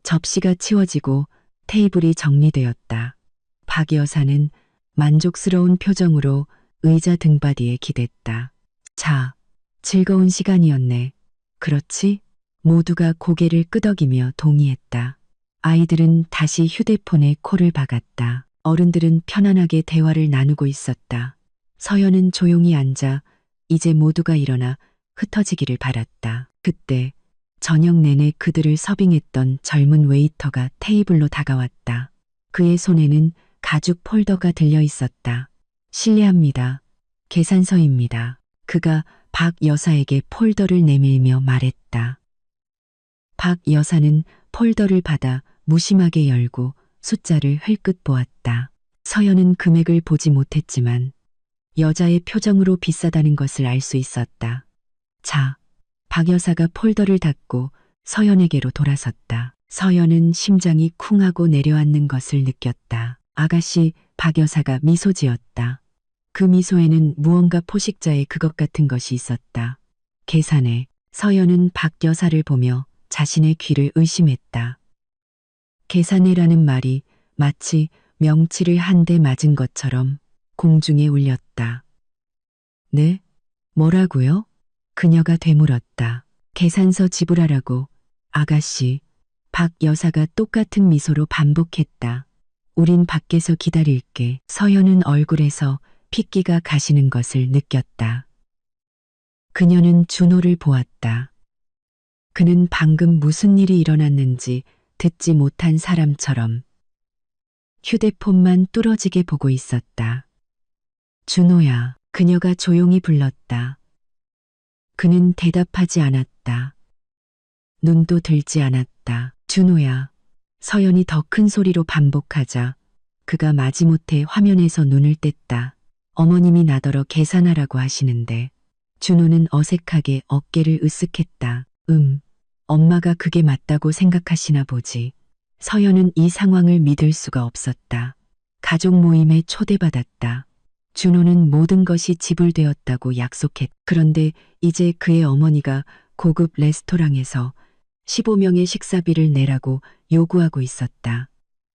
접시가 치워지고 테이블이 정리되었다. 박 여사는 만족스러운 표정으로 의자 등받이에 기댔다. 자, 즐거운 시간이었네. 그렇지? 모두가 고개를 끄덕이며 동의했다. 아이들은 다시 휴대폰에 코를 박았다. 어른들은 편안하게 대화를 나누고 있었다. 서연은 조용히 앉아 이제 모두가 일어나 흩어지기를 바랐다. 그때 저녁 내내 그들을 서빙했던 젊은 웨이터가 테이블로 다가왔다. 그의 손에는 가죽 폴더가 들려 있었다. 실례합니다. 계산서입니다. 그가 박 여사에게 폴더를 내밀며 말했다. 박 여사는 폴더를 받아 무심하게 열고 숫자를 흘끗 보았다. 서연은 금액을 보지 못했지만 여자의 표정으로 비싸다는 것을 알 수 있었다. 자, 박 여사가 폴더를 닫고 서연에게로 돌아섰다. 서연은 심장이 쿵하고 내려앉는 것을 느꼈다. 아가씨, 박 여사가 미소 지었다. 그 미소에는 무언가 포식자의 그것 같은 것이 있었다. 계산해. 서연은 박 여사를 보며 자신의 귀를 의심했다. 계산해라는 말이 마치 명치를 한 대 맞은 것처럼 공중에 울렸다. 네? 뭐라고요? 그녀가 되물었다. 계산서 지불하라고. 아가씨, 박 여사가 똑같은 미소로 반복했다. 우린 밖에서 기다릴게. 서연은 얼굴에서 핏기가 가시는 것을 느꼈다. 그녀는 준호를 보았다. 그는 방금 무슨 일이 일어났는지 듣지 못한 사람처럼 휴대폰만 뚫어지게 보고 있었다. 준호야, 그녀가 조용히 불렀다. 그는 대답하지 않았다. 눈도 들지 않았다. 준호야, 서연이 더 큰 소리로 반복하자 그가 마지못해 화면에서 눈을 뗐다. 어머님이 나더러 계산하라고 하시는데. 준호는 어색하게 어깨를 으쓱했다. 엄마가 그게 맞다고 생각하시나 보지. 서연은 이 상황을 믿을 수가 없었다. 가족 모임에 초대받았다. 준호는 모든 것이 지불되었다고 약속했. 그런데 이제 그의 어머니가 고급 레스토랑에서 15명의 식사비를 내라고 요구하고 있었다.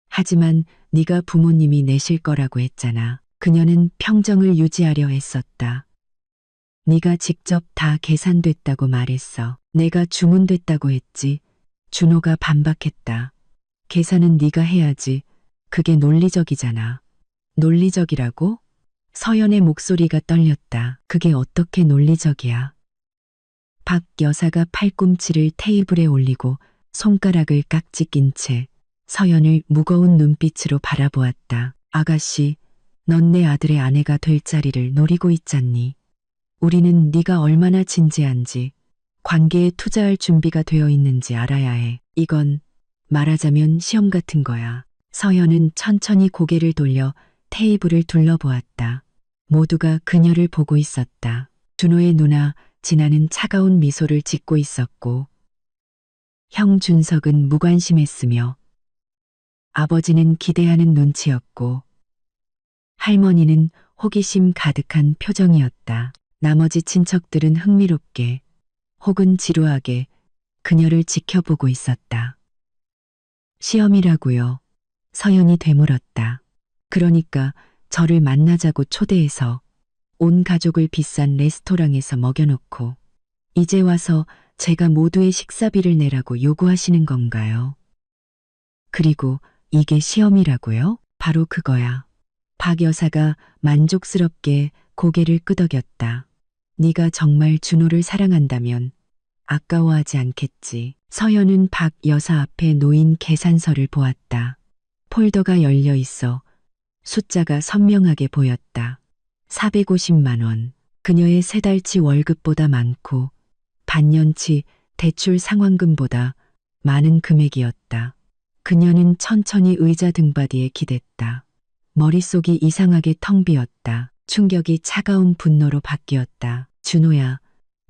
하지만 네가 부모님이 내실 거라고 했잖아. 그녀는 평정을 유지하려 했었다. 네가 직접 다 계산됐다고 말했어. 내가 주문됐다고 했지. 준호가 반박했다. 계산은 네가 해야지. 그게 논리적이잖아. 논리적이라고? 서연의 목소리가 떨렸다. 그게 어떻게 논리적이야. 박 여사가 팔꿈치를 테이블에 올리고 손가락을 깍지 낀 채 서연을 무거운 눈빛으로 바라보았다. 아가씨, 넌 내 아들의 아내가 될 자리를 노리고 있잖니. 우리는 네가 얼마나 진지한지, 관계에 투자할 준비가 되어 있는지 알아야 해. 이건 말하자면 시험 같은 거야. 서연은 천천히 고개를 돌려 테이블을 둘러보았다. 모두가 그녀를 보고 있었다. 준호의 누나 진아는 차가운 미소를 짓고 있었고, 형 준석은 무관심했으며, 아버지는 기대하는 눈치였고, 할머니는 호기심 가득한 표정이었다. 나머지 친척들은 흥미롭게 혹은 지루하게 그녀를 지켜보고 있었다. 시험이라고요. 서연이 되물었다. 그러니까 저를 만나자고 초대해서 온 가족을 비싼 레스토랑에서 먹여놓고 이제 와서 제가 모두의 식사비를 내라고 요구하시는 건가요? 그리고 이게 시험이라고요? 바로 그거야. 박 여사가 만족스럽게 고개를 끄덕였다. 네가 정말 준호를 사랑한다면 아까워하지 않겠지. 서연은 박 여사 앞에 놓인 계산서를 보았다. 폴더가 열려 있어 숫자가 선명하게 보였다. 450만 원. 그녀의 3달치 월급보다 많고 반년치 대출 상환금보다 많은 금액이었다. 그녀는 천천히 의자 등받이에 기댔다. 머릿속이 이상하게 텅 비었다. 충격이 차가운 분노로 바뀌었다. 준호야,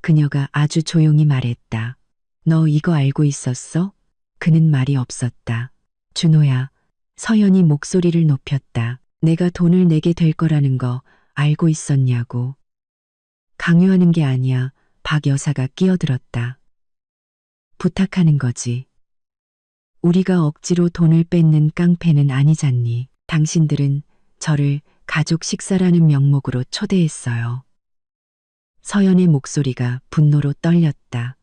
그녀가 아주 조용히 말했다. 너 이거 알고 있었어? 그는 말이 없었다. 준호야, 서연이 목소리를 높였다. 내가 돈을 내게 될 거라는 거 알고 있었냐고. 강요하는 게 아니야. 박 여사가 끼어들었다. 부탁하는 거지. 우리가 억지로 돈을 뺏는 깡패는 아니잖니. 당신들은 저를 가족 식사라는 명목으로 초대했어요. 서연의 목소리가 분노로 떨렸다.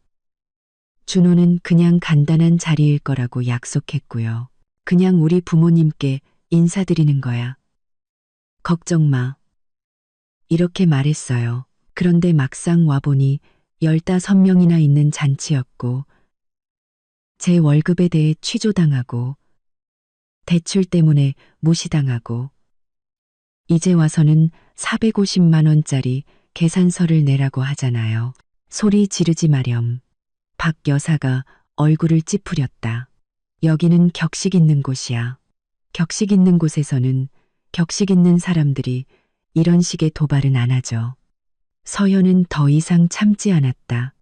준호는 그냥 간단한 자리일 거라고 약속했고요. 그냥 우리 부모님께 인사드리는 거야. 걱정 마. 이렇게 말했어요. 그런데 막상 와보니 15명이나 있는 잔치였고, 제 월급에 대해 취조당하고, 대출 때문에 무시당하고, 이제 와서는 450만 원짜리 계산서를 내라고 하잖아요. 소리 지르지 마렴. 박 여사가 얼굴을 찌푸렸다. 여기는 격식 있는 곳이야. 격식 있는 곳에서는 격식 있는 사람들이 이런 식의 도발은 안 하죠. 서연은 더 이상 참지 않았다.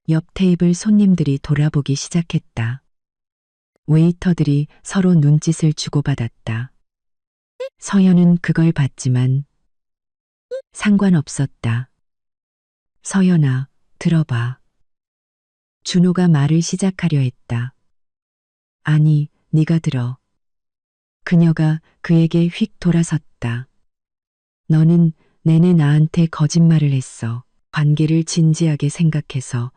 옆 테이블 손님들이 돌아보기 시작했다. 웨이터들이 서로 눈짓을 주고받았다. 서연은 그걸 봤지만 상관없었다. 서연아, 들어봐. 준호가 말을 시작하려 했다. 아니, 네가 들어. 그녀가 그에게 휙 돌아섰다. 너는 내내 나한테 거짓말을 했어. 관계를 진지하게 생각해서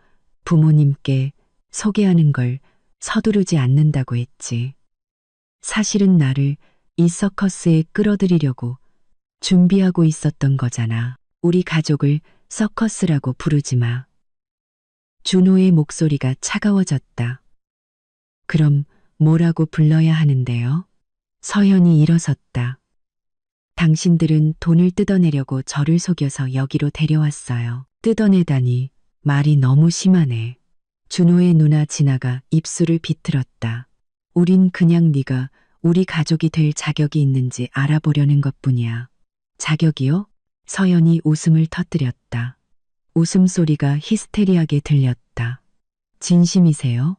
부모님께 소개하는 걸 서두르지 않는다고 했지. 사실은 나를 이 서커스에 끌어들이려고 준비하고 있었던 거잖아. 우리 가족을 서커스라고 부르지 마. 준호의 목소리가 차가워졌다. 그럼 뭐라고 불러야 하는데요? 서연이 일어섰다. 당신들은 돈을 뜯어내려고 저를 속여서 여기로 데려왔어요. 뜯어내다니 말이 너무 심하네. 준호의 누나 진아가 입술을 비틀었다. 우린 그냥 네가 우리 가족이 될 자격이 있는지 알아보려는 것뿐이야. 자격이요? 서연이 웃음을 터뜨렸다. 웃음소리가 히스테리하게 들렸다. 진심이세요?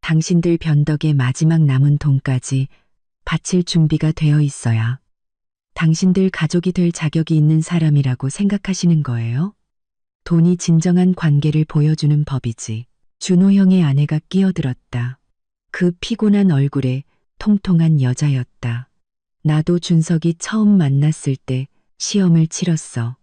당신들 변덕의 마지막 남은 돈까지 바칠 준비가 되어 있어야 당신들 가족이 될 자격이 있는 사람이라고 생각하시는 거예요? 돈이 진정한 관계를 보여주는 법이지. 준호 형의 아내가 끼어들었다. 그 피곤한 얼굴에 통통한 여자였다. 나도 준석이 처음 만났을 때 시험을 치렀어.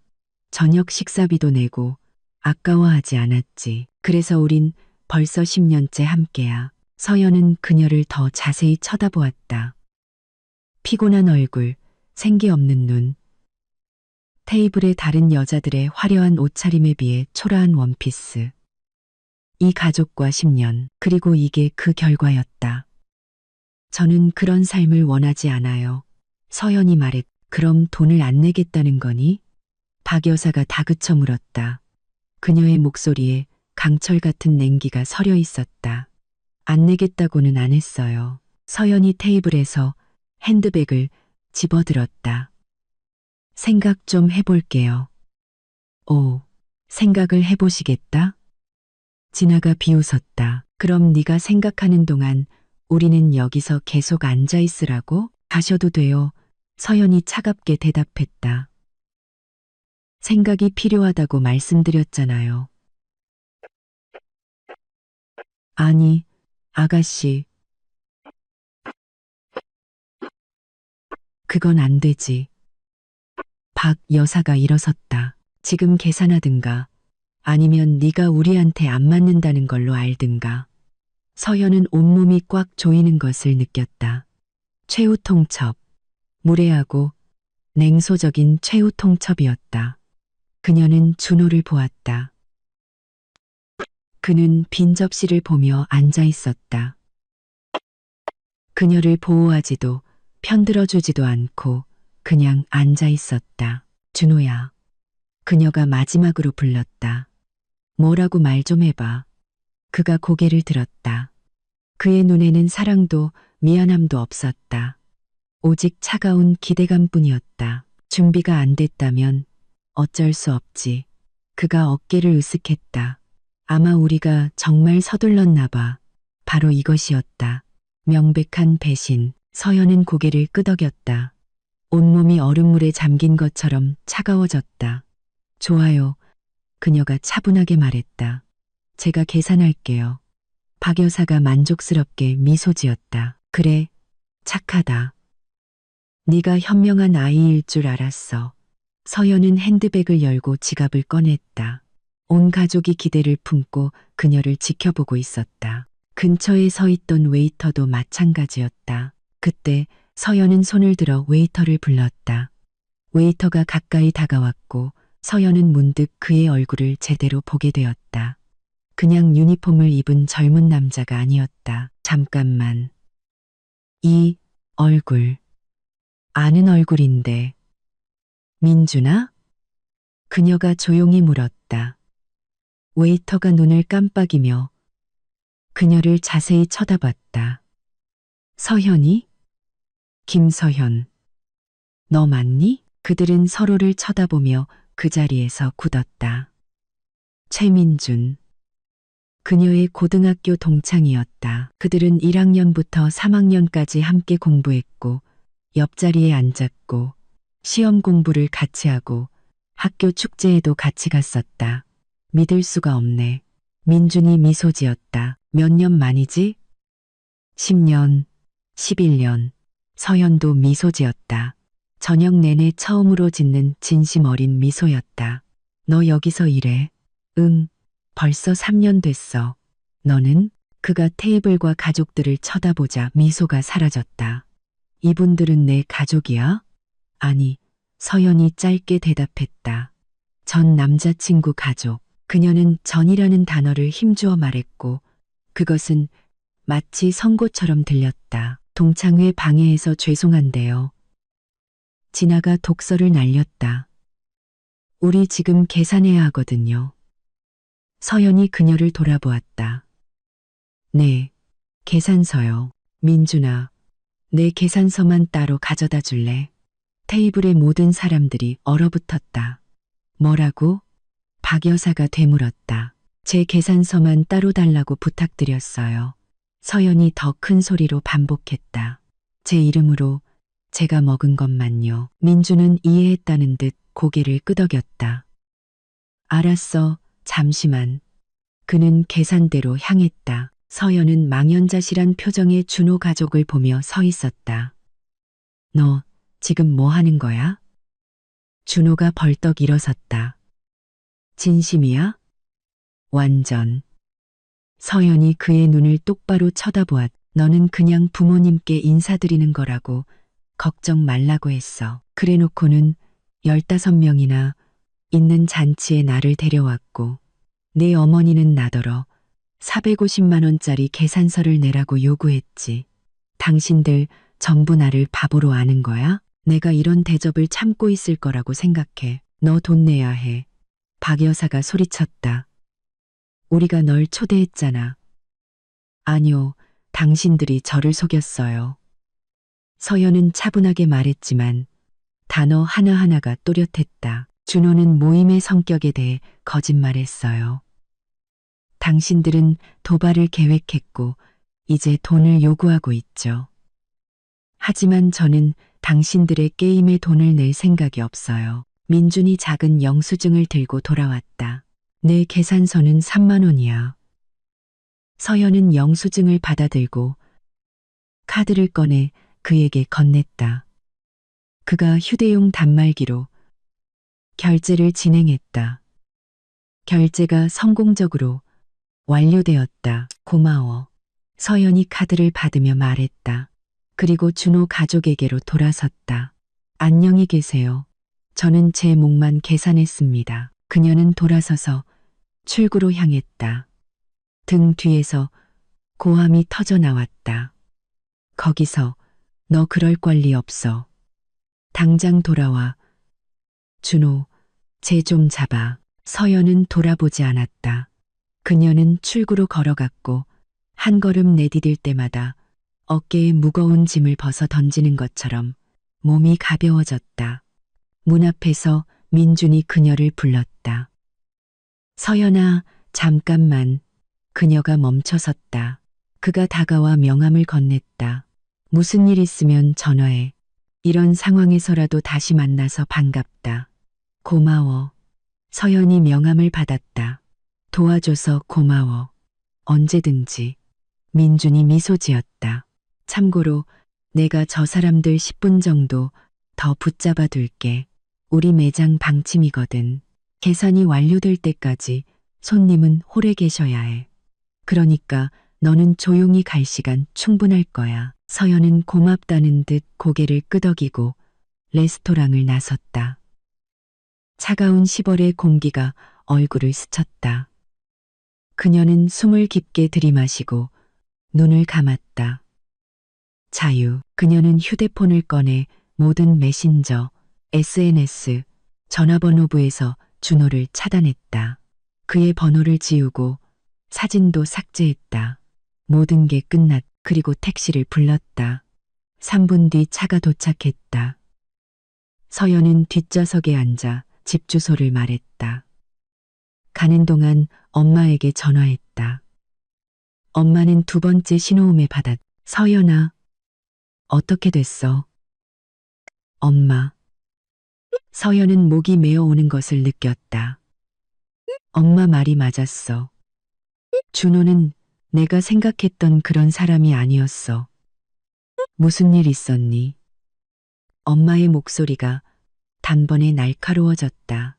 저녁 식사비도 내고 아까워하지 않았지. 그래서 우린 벌써 10년째 함께야. 서연은 그녀를 더 자세히 쳐다보았다. 피곤한 얼굴, 생기 없는 눈, 테이블에 다른 여자들의 화려한 옷차림에 비해 초라한 원피스. 이 가족과 10년, 그리고 이게 그 결과였다. 저는 그런 삶을 원하지 않아요. 서연이 말했. 그럼 돈을 안 내겠다는 거니? 박 여사가 다그쳐 물었다. 그녀의 목소리에 강철 같은 냉기가 서려 있었다. 안 내겠다고는 안 했어요. 서연이 테이블에서 핸드백을 집어들었다. 생각 좀 해볼게요. 오, 생각을 해보시겠다? 진아가 비웃었다. 그럼 네가 생각하는 동안 우리는 여기서 계속 앉아 있으라고? 가셔도 돼요. 서연이 차갑게 대답했다. 생각이 필요하다고 말씀드렸잖아요. 아니, 아가씨. 그건 안 되지. 박 여사가 일어섰다. 지금 계산하든가 아니면 네가 우리한테 안 맞는다는 걸로 알든가. 서연은 온몸이 꽉 조이는 것을 느꼈다. 최후 통첩. 무례하고 냉소적인 최후 통첩이었다. 그녀는 준호를 보았다. 그는 빈 접시를 보며 앉아 있었다. 그녀를 보호하지도 편들어주지도 않고 그냥 앉아 있었다. 준호야. 그녀가 마지막으로 불렀다. 뭐라고 말 좀 해봐. 그가 고개를 들었다. 그의 눈에는 사랑도 미안함도 없었다. 오직 차가운 기대감뿐이었다. 준비가 안 됐다면 어쩔 수 없지. 그가 어깨를 으쓱했다. 아마 우리가 정말 서둘렀나 봐. 바로 이것이었다. 명백한 배신. 서연은 고개를 끄덕였다. 온몸이 얼음물에 잠긴 것처럼 차가워졌다. 좋아요. 그녀가 차분하게 말했다. 제가 계산할게요. 박 여사가 만족스럽게 미소 지었다. 그래, 착하다. 네가 현명한 아이일 줄 알았어. 서연은 핸드백을 열고 지갑을 꺼냈다. 온 가족이 기대를 품고 그녀를 지켜보고 있었다. 근처에 서 있던 웨이터도 마찬가지였다. 그때 서연은 손을 들어 웨이터를 불렀다. 웨이터가 가까이 다가왔고 서연은 문득 그의 얼굴을 제대로 보게 되었다. 그냥 유니폼을 입은 젊은 남자가 아니었다. 잠깐만. 이 얼굴. 아는 얼굴인데. 민준아? 그녀가 조용히 물었다. 웨이터가 눈을 깜빡이며 그녀를 자세히 쳐다봤다. 서현이? 김서현. 너 맞니? 그들은 서로를 쳐다보며 그 자리에서 굳었다. 최민준. 그녀의 고등학교 동창이었다. 그들은 1학년부터 3학년까지 함께 공부했고 옆자리에 앉았고 시험 공부를 같이 하고 학교 축제에도 같이 갔었다. 믿을 수가 없네. 민준이 미소 지었다. 몇 년 만이지? 10년, 11년. 서현도 미소 지었다. 저녁 내내 처음으로 짓는 진심 어린 미소였다. 너 여기서 일해? 응, 벌써 3년 됐어. 너는? 그가 테이블과 가족들을 쳐다보자 미소가 사라졌다. 이분들은 내 가족이야? 아니, 서연이 짧게 대답했다. 전 남자친구 가족. 그녀는 전이라는 단어를 힘주어 말했고 그것은 마치 선고처럼 들렸다. 동창회 방해해서 죄송한데요. 진아가 독서를 날렸다. 우리 지금 계산해야 하거든요. 서연이 그녀를 돌아보았다. 네, 계산서요. 민준아, 내 계산서만 따로 가져다 줄래? 테이블의 모든 사람들이 얼어붙었다. 뭐라고? 박 여사가 되물었다. 제 계산서만 따로 달라고 부탁드렸어요. 서연이 더 큰 소리로 반복했다. 제 이름으로 제가 먹은 것만요. 민주는 이해했다는 듯 고개를 끄덕였다. 알았어, 잠시만. 그는 계산대로 향했다. 서연은 망연자실한 표정의 준호 가족을 보며 서 있었다. 너 지금 뭐 하는 거야? 준호가 벌떡 일어섰다. 진심이야? 완전. 서연이 그의 눈을 똑바로 쳐다보았. 너는 그냥 부모님께 인사드리는 거라고 걱정 말라고 했어. 그래놓고는 15명이나 있는 잔치에 나를 데려왔고 내 어머니는 나더러 450만 원짜리 계산서를 내라고 요구했지. 당신들 전부 나를 바보로 아는 거야? 내가 이런 대접을 참고 있을 거라고 생각해. 너 돈 내야 해. 박 여사가 소리쳤다. 우리가 널 초대했잖아. 아니요, 당신들이 저를 속였어요. 서연은 차분하게 말했지만 단어 하나하나가 또렷했다. 준호는 모임의 성격에 대해 거짓말했어요. 당신들은 도발을 계획했고 이제 돈을 요구하고 있죠. 하지만 저는 당신들의 게임에 돈을 낼 생각이 없어요. 민준이 작은 영수증을 들고 돌아왔다. 내 계산서는 3만 원이야. 서연은 영수증을 받아들고 카드를 꺼내 그에게 건넸다. 그가 휴대용 단말기로 결제를 진행했다. 결제가 성공적으로 완료되었다. 고마워. 서연이 카드를 받으며 말했다. 그리고 준호 가족에게로 돌아섰다. 안녕히 계세요. 저는 제 몫만 계산했습니다. 그녀는 돌아서서 출구로 향했다. 등 뒤에서 고함이 터져 나왔다. 거기서 너 그럴 권리 없어. 당장 돌아와. 준호, 쟤 좀 잡아. 서연은 돌아보지 않았다. 그녀는 출구로 걸어갔고 한 걸음 내디딜 때마다 어깨에 무거운 짐을 벗어 던지는 것처럼 몸이 가벼워졌다. 문 앞에서 민준이 그녀를 불렀다. 서연아, 잠깐만. 그녀가 멈춰섰다. 그가 다가와 명함을 건넸다. 무슨 일 있으면 전화해. 이런 상황에서라도 다시 만나서 반갑다. 고마워. 서연이 명함을 받았다. 도와줘서 고마워. 언제든지. 민준이 미소 지었다. 참고로 내가 저 사람들 10분 정도 더 붙잡아 둘게. 우리 매장 방침이거든. 계산이 완료될 때까지 손님은 홀에 계셔야 해. 그러니까 너는 조용히 갈 시간 충분할 거야. 서연은 고맙다는 듯 고개를 끄덕이고 레스토랑을 나섰다. 차가운 10월의 공기가 얼굴을 스쳤다. 그녀는 숨을 깊게 들이마시고 눈을 감았다. 자유. 그녀는 휴대폰을 꺼내 모든 메신저, SNS, 전화번호부에서 준호를 차단했다. 그의 번호를 지우고 사진도 삭제했다. 모든 게 끝났. 그리고 택시를 불렀다. 3분 뒤 차가 도착했다. 서연은 뒷좌석에 앉아 집 주소를 말했다. 가는 동안 엄마에게 전화했다. 엄마는 두 번째 신호음에 받았. 서연아, 어떻게 됐어? 엄마. 서연은 목이 메어오는 것을 느꼈다. 엄마 말이 맞았어. 준호는 내가 생각했던 그런 사람이 아니었어. 무슨 일 있었니? 엄마의 목소리가 단번에 날카로워졌다.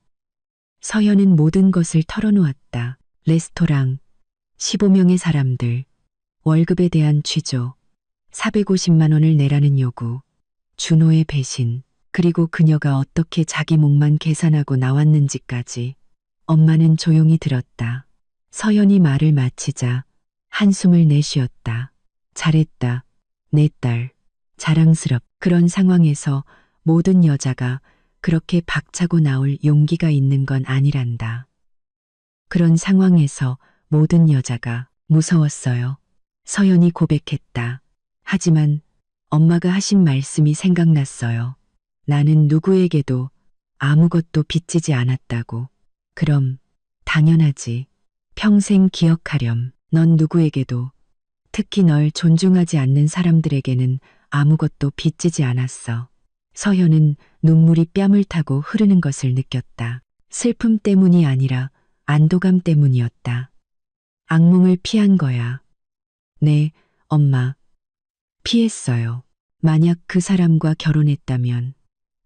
서연은 모든 것을 털어놓았다. 레스토랑, 15명의 사람들, 월급에 대한 취조, 450만 원을 내라는 요구, 준호의 배신, 그리고 그녀가 어떻게 자기 몫만 계산하고 나왔는지까지. 엄마는 조용히 들었다. 서연이 말을 마치자 한숨을 내쉬었다. 잘했다. 내 딸. 자랑스럽. 그런 상황에서 모든 여자가 그렇게 박차고 나올 용기가 있는 건 아니란다. 그런 상황에서 모든 여자가 무서웠어요. 서연이 고백했다. 하지만 엄마가 하신 말씀이 생각났어요. 나는 누구에게도 아무것도 빚지지 않았다고. 그럼 당연하지. 평생 기억하렴. 넌 누구에게도, 특히 널 존중하지 않는 사람들에게는 아무것도 빚지지 않았어. 서현은 눈물이 뺨을 타고 흐르는 것을 느꼈다. 슬픔 때문이 아니라 안도감 때문이었다. 악몽을 피한 거야. 네, 엄마. 피했어요. 만약 그 사람과 결혼했다면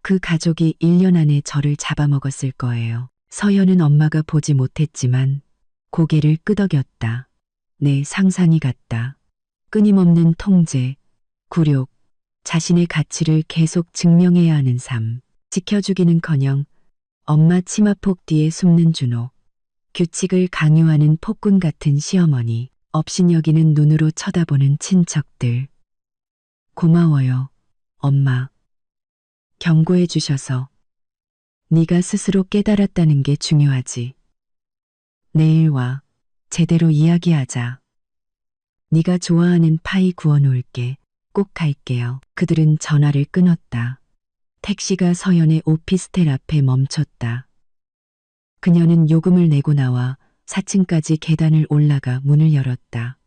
그 가족이 1년 안에 저를 잡아먹었을 거예요. 서현은 엄마가 보지 못했지만 고개를 끄덕였다. 내 상상이 같다. 끊임없는 통제, 굴욕, 자신의 가치를 계속 증명해야 하는 삶. 지켜주기는커녕 엄마 치마폭 뒤에 숨는 준호. 규칙을 강요하는 폭군 같은 시어머니. 업신여기는 눈으로 쳐다보는 친척들. 고마워요, 엄마. 경고해 주셔서. 네가 스스로 깨달았다는 게 중요하지. 내일 와. 제대로 이야기하자. 네가 좋아하는 파이 구워 놓을게. 꼭 갈게요. 그들은 전화를 끊었다. 택시가 서연의 오피스텔 앞에 멈췄다. 그녀는 요금을 내고 나와 4층까지 계단을 올라가 문을 열었다.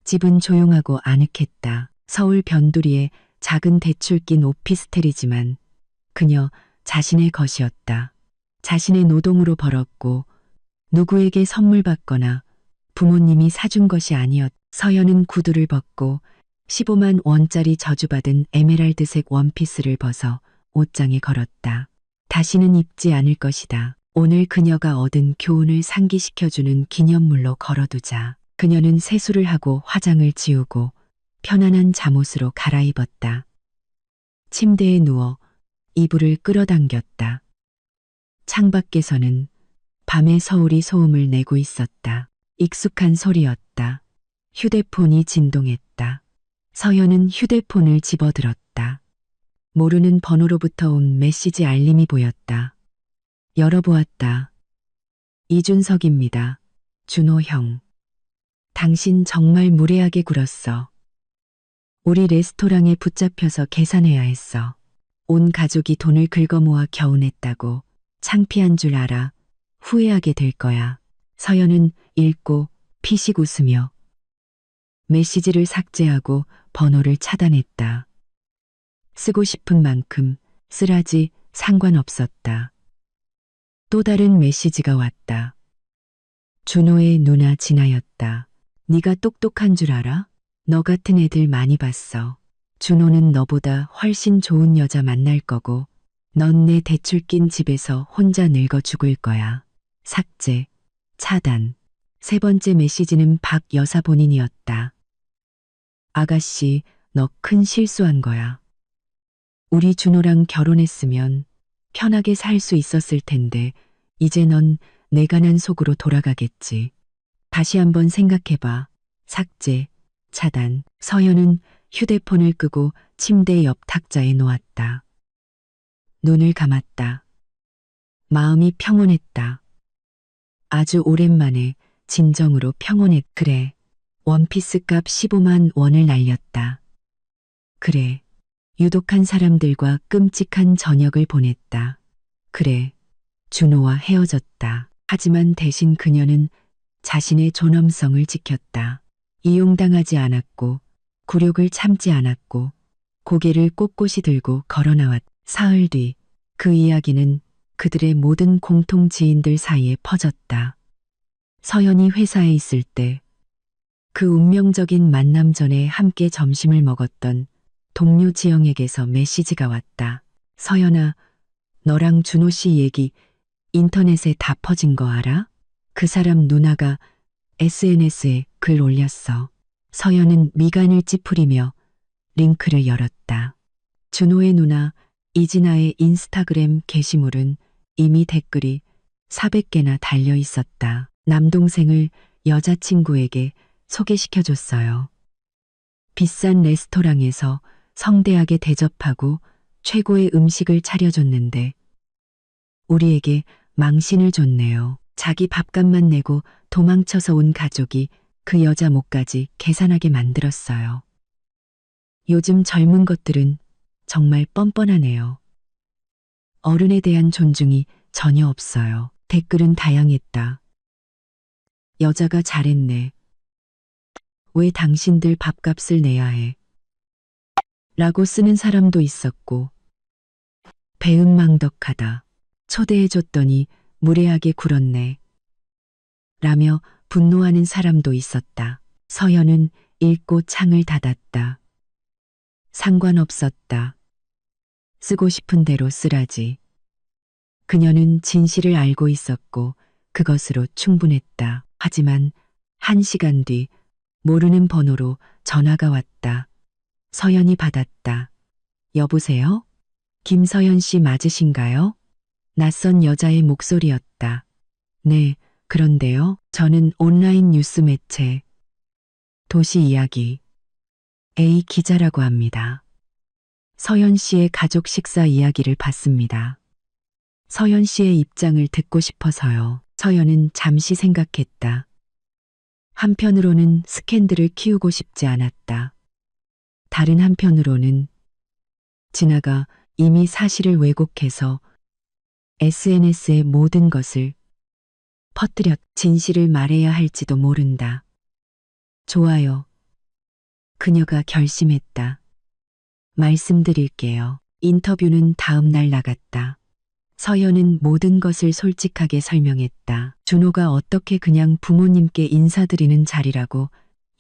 집은 조용하고 아늑했다. 서울 변두리에 작은 대출 낀 오피스텔이지만 그녀 자신의 것이었다. 자신의 노동으로 벌었고 누구에게 선물 받거나 부모님이 사준 것이 아니었다. 서연은 구두를 벗고 15만 원짜리 저주받은 에메랄드색 원피스를 벗어 옷장에 걸었다. 다시는 입지 않을 것이다. 오늘 그녀가 얻은 교훈을 상기시켜주는 기념물로 걸어두자. 그녀는 세수를 하고 화장을 지우고 편안한 잠옷으로 갈아입었다. 침대에 누워 이불을 끌어당겼다. 창밖에서는 밤의 서울이 소음을 내고 있었다. 익숙한 소리였다. 휴대폰이 진동했다. 서연은 휴대폰을 집어들었다. 모르는 번호로부터 온 메시지 알림이 보였다. 열어보았다. 이준석입니다. 준호 형. 당신 정말 무례하게 굴었어. 우리 레스토랑에 붙잡혀서 계산해야 했어. 온 가족이 돈을 긁어모아 겨우 냈다고. 창피한 줄 알아. 후회하게 될 거야. 서연은 읽고 피식 웃으며 메시지를 삭제하고 번호를 차단했다. 쓰고 싶은 만큼 쓰라지 상관없었다. 또 다른 메시지가 왔다. 준호의 누나 진아였다. 네가 똑똑한 줄 알아? 너 같은 애들 많이 봤어. 준호는 너보다 훨씬 좋은 여자 만날 거고 넌 내 대출 낀 집에서 혼자 늙어 죽을 거야. 삭제, 차단. 세 번째 메시지는 박 여사 본인이었다. 아가씨, 너 큰 실수한 거야. 우리 준호랑 결혼했으면 편하게 살 수 있었을 텐데 이제 넌 내 가난 속으로 돌아가겠지. 다시 한번 생각해봐. 삭제, 차단. 서연은 휴대폰을 끄고 침대 옆 탁자에 놓았다. 눈을 감았다. 마음이 평온했다. 아주 오랜만에 진정으로 평온했. 그래. 원피스 값 15만 원을 날렸다. 그래. 유독한 사람들과 끔찍한 저녁을 보냈다. 그래. 준호와 헤어졌다. 하지만 대신 그녀는 자신의 존엄성을 지켰다. 이용당하지 않았고 굴욕을 참지 않았고 고개를 꼿꼿이 들고 걸어나왔. 사흘 뒤 그 이야기는 그들의 모든 공통 지인들 사이에 퍼졌다. 서연이 회사에 있을 때 그 운명적인 만남 전에 함께 점심을 먹었던 동료 지영에게서 메시지가 왔다. 서연아, 너랑 준호 씨 얘기 인터넷에 다 퍼진 거 알아? 그 사람 누나가 SNS에 글 올렸어. 서연은 미간을 찌푸리며 링크를 열었다. 준호의 누나 이진아의 인스타그램 게시물은 이미 댓글이 400개나 달려 있었다. 남동생을 여자친구에게 소개시켜줬어요. 비싼 레스토랑에서 성대하게 대접하고 최고의 음식을 차려줬는데 우리에게 망신을 줬네요. 자기 밥값만 내고 도망쳐서 온 가족이 그 여자 목까지 계산하게 만들었어요. 요즘 젊은 것들은 정말 뻔뻔하네요. 어른에 대한 존중이 전혀 없어요. 댓글은 다양했다. 여자가 잘했네. 왜 당신들 밥값을 내야 해? 라고 쓰는 사람도 있었고, 배은망덕하다. 초대해줬더니 무례하게 굴었네. 라며 분노하는 사람도 있었다. 서연은 읽고 창을 닫았다. 상관없었다. 쓰고 싶은 대로 쓰라지. 그녀는 진실을 알고 있었고 그것으로 충분했다. 하지만 1시간 뒤 모르는 번호로 전화가 왔다. 서연이 받았다. 여보세요? 김서연 씨 맞으신가요? 낯선 여자의 목소리였다. 네, 그런데요. 저는 온라인 뉴스 매체 도시 이야기 A 기자라고 합니다. 서연 씨의 가족 식사 이야기를 봤습니다. 서연 씨의 입장을 듣고 싶어서요. 서연은 잠시 생각했다. 한편으로는 스캔들을 키우고 싶지 않았다. 다른 한편으로는 진아가 이미 사실을 왜곡해서 SNS에 모든 것을 퍼뜨렸 진실을 말해야 할지도 모른다. 좋아요. 그녀가 결심했다. 말씀드릴게요. 인터뷰는 다음 날 나갔다. 서연은 모든 것을 솔직하게 설명했다. 준호가 어떻게 그냥 부모님께 인사드리는 자리라고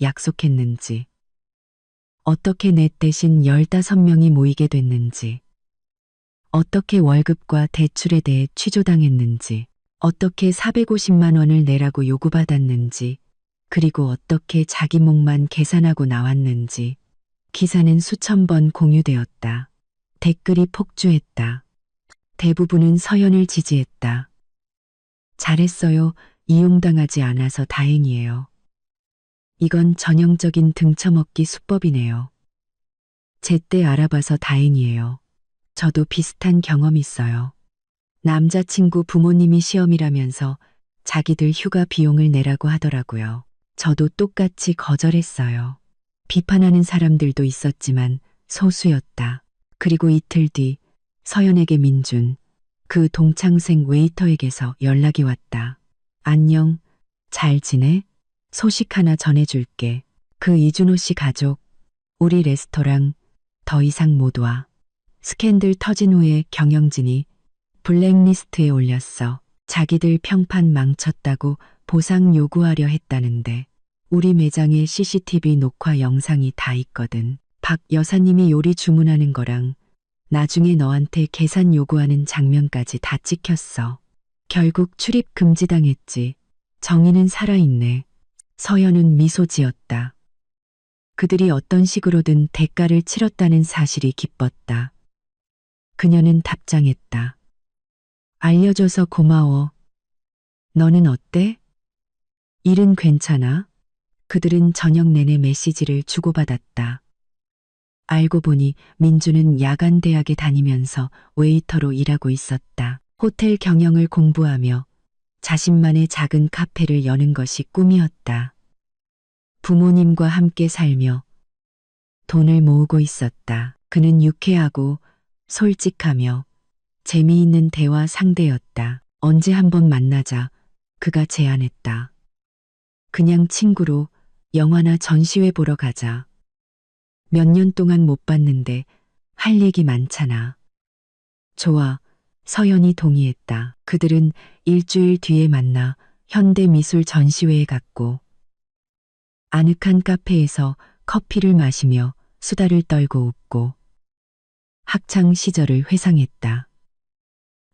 약속했는지, 어떻게 내 대신 15명이 모이게 됐는지, 어떻게 월급과 대출에 대해 취조당했는지, 어떻게 450만 원을 내라고 요구받았는지, 그리고 어떻게 자기 목만 계산하고 나왔는지. 기사는 수천 번 공유되었다. 댓글이 폭주했다. 대부분은 서연을 지지했다. 잘했어요. 이용당하지 않아서 다행이에요. 이건 전형적인 등쳐먹기 수법이네요. 제때 알아봐서 다행이에요. 저도 비슷한 경험 있어요. 남자친구 부모님이 시험이라면서 자기들 휴가 비용을 내라고 하더라고요. 저도 똑같이 거절했어요. 비판하는 사람들도 있었지만 소수였다. 그리고 이틀 뒤 서연에게 민준, 그 동창생 웨이터에게서 연락이 왔다. 안녕, 잘 지내? 소식 하나 전해줄게. 그 이준호 씨 가족, 우리 레스토랑 더 이상 못 와. 스캔들 터진 후에 경영진이 블랙리스트에 올렸어. 자기들 평판 망쳤다고 보상 요구하려 했다는데 우리 매장에 CCTV 녹화 영상이 다 있거든. 박 여사님이 요리 주문하는 거랑 나중에 너한테 계산 요구하는 장면까지 다 찍혔어. 결국 출입 금지당했지. 정의는 살아있네. 서연은 미소 지었다. 그들이 어떤 식으로든 대가를 치렀다는 사실이 기뻤다. 그녀는 답장했다. 알려줘서 고마워. 너는 어때? 일은 괜찮아? 그들은 저녁 내내 메시지를 주고받았다. 알고 보니 민주는 야간 대학에 다니면서 웨이터로 일하고 있었다. 호텔 경영을 공부하며 자신만의 작은 카페를 여는 것이 꿈이었다. 부모님과 함께 살며 돈을 모으고 있었다. 그는 유쾌하고 솔직하며 재미있는 대화 상대였다. 언제 한번 만나자 그가 제안했다. 그냥 친구로 영화나 전시회 보러 가자. 몇 년 동안 못 봤는데 할 얘기 많잖아. 좋아. 서연이 동의했다. 그들은 일주일 뒤에 만나 현대미술 전시회에 갔고 아늑한 카페에서 커피를 마시며 수다를 떨고 웃고 학창 시절을 회상했다.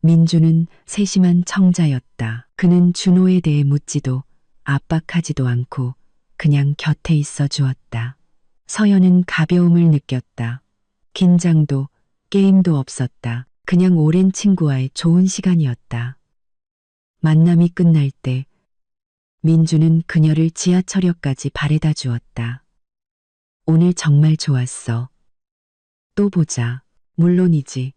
민주는 세심한 청자였다. 그는 준호에 대해 묻지도 압박하지도 않고 그냥 곁에 있어 주었다. 서연은 가벼움을 느꼈다. 긴장도 게임도 없었다. 그냥 오랜 친구와의 좋은 시간이었다. 만남이 끝날 때 민주는 그녀를 지하철역까지 바래다 주었다. 오늘 정말 좋았어. 또 보자. 물론이지.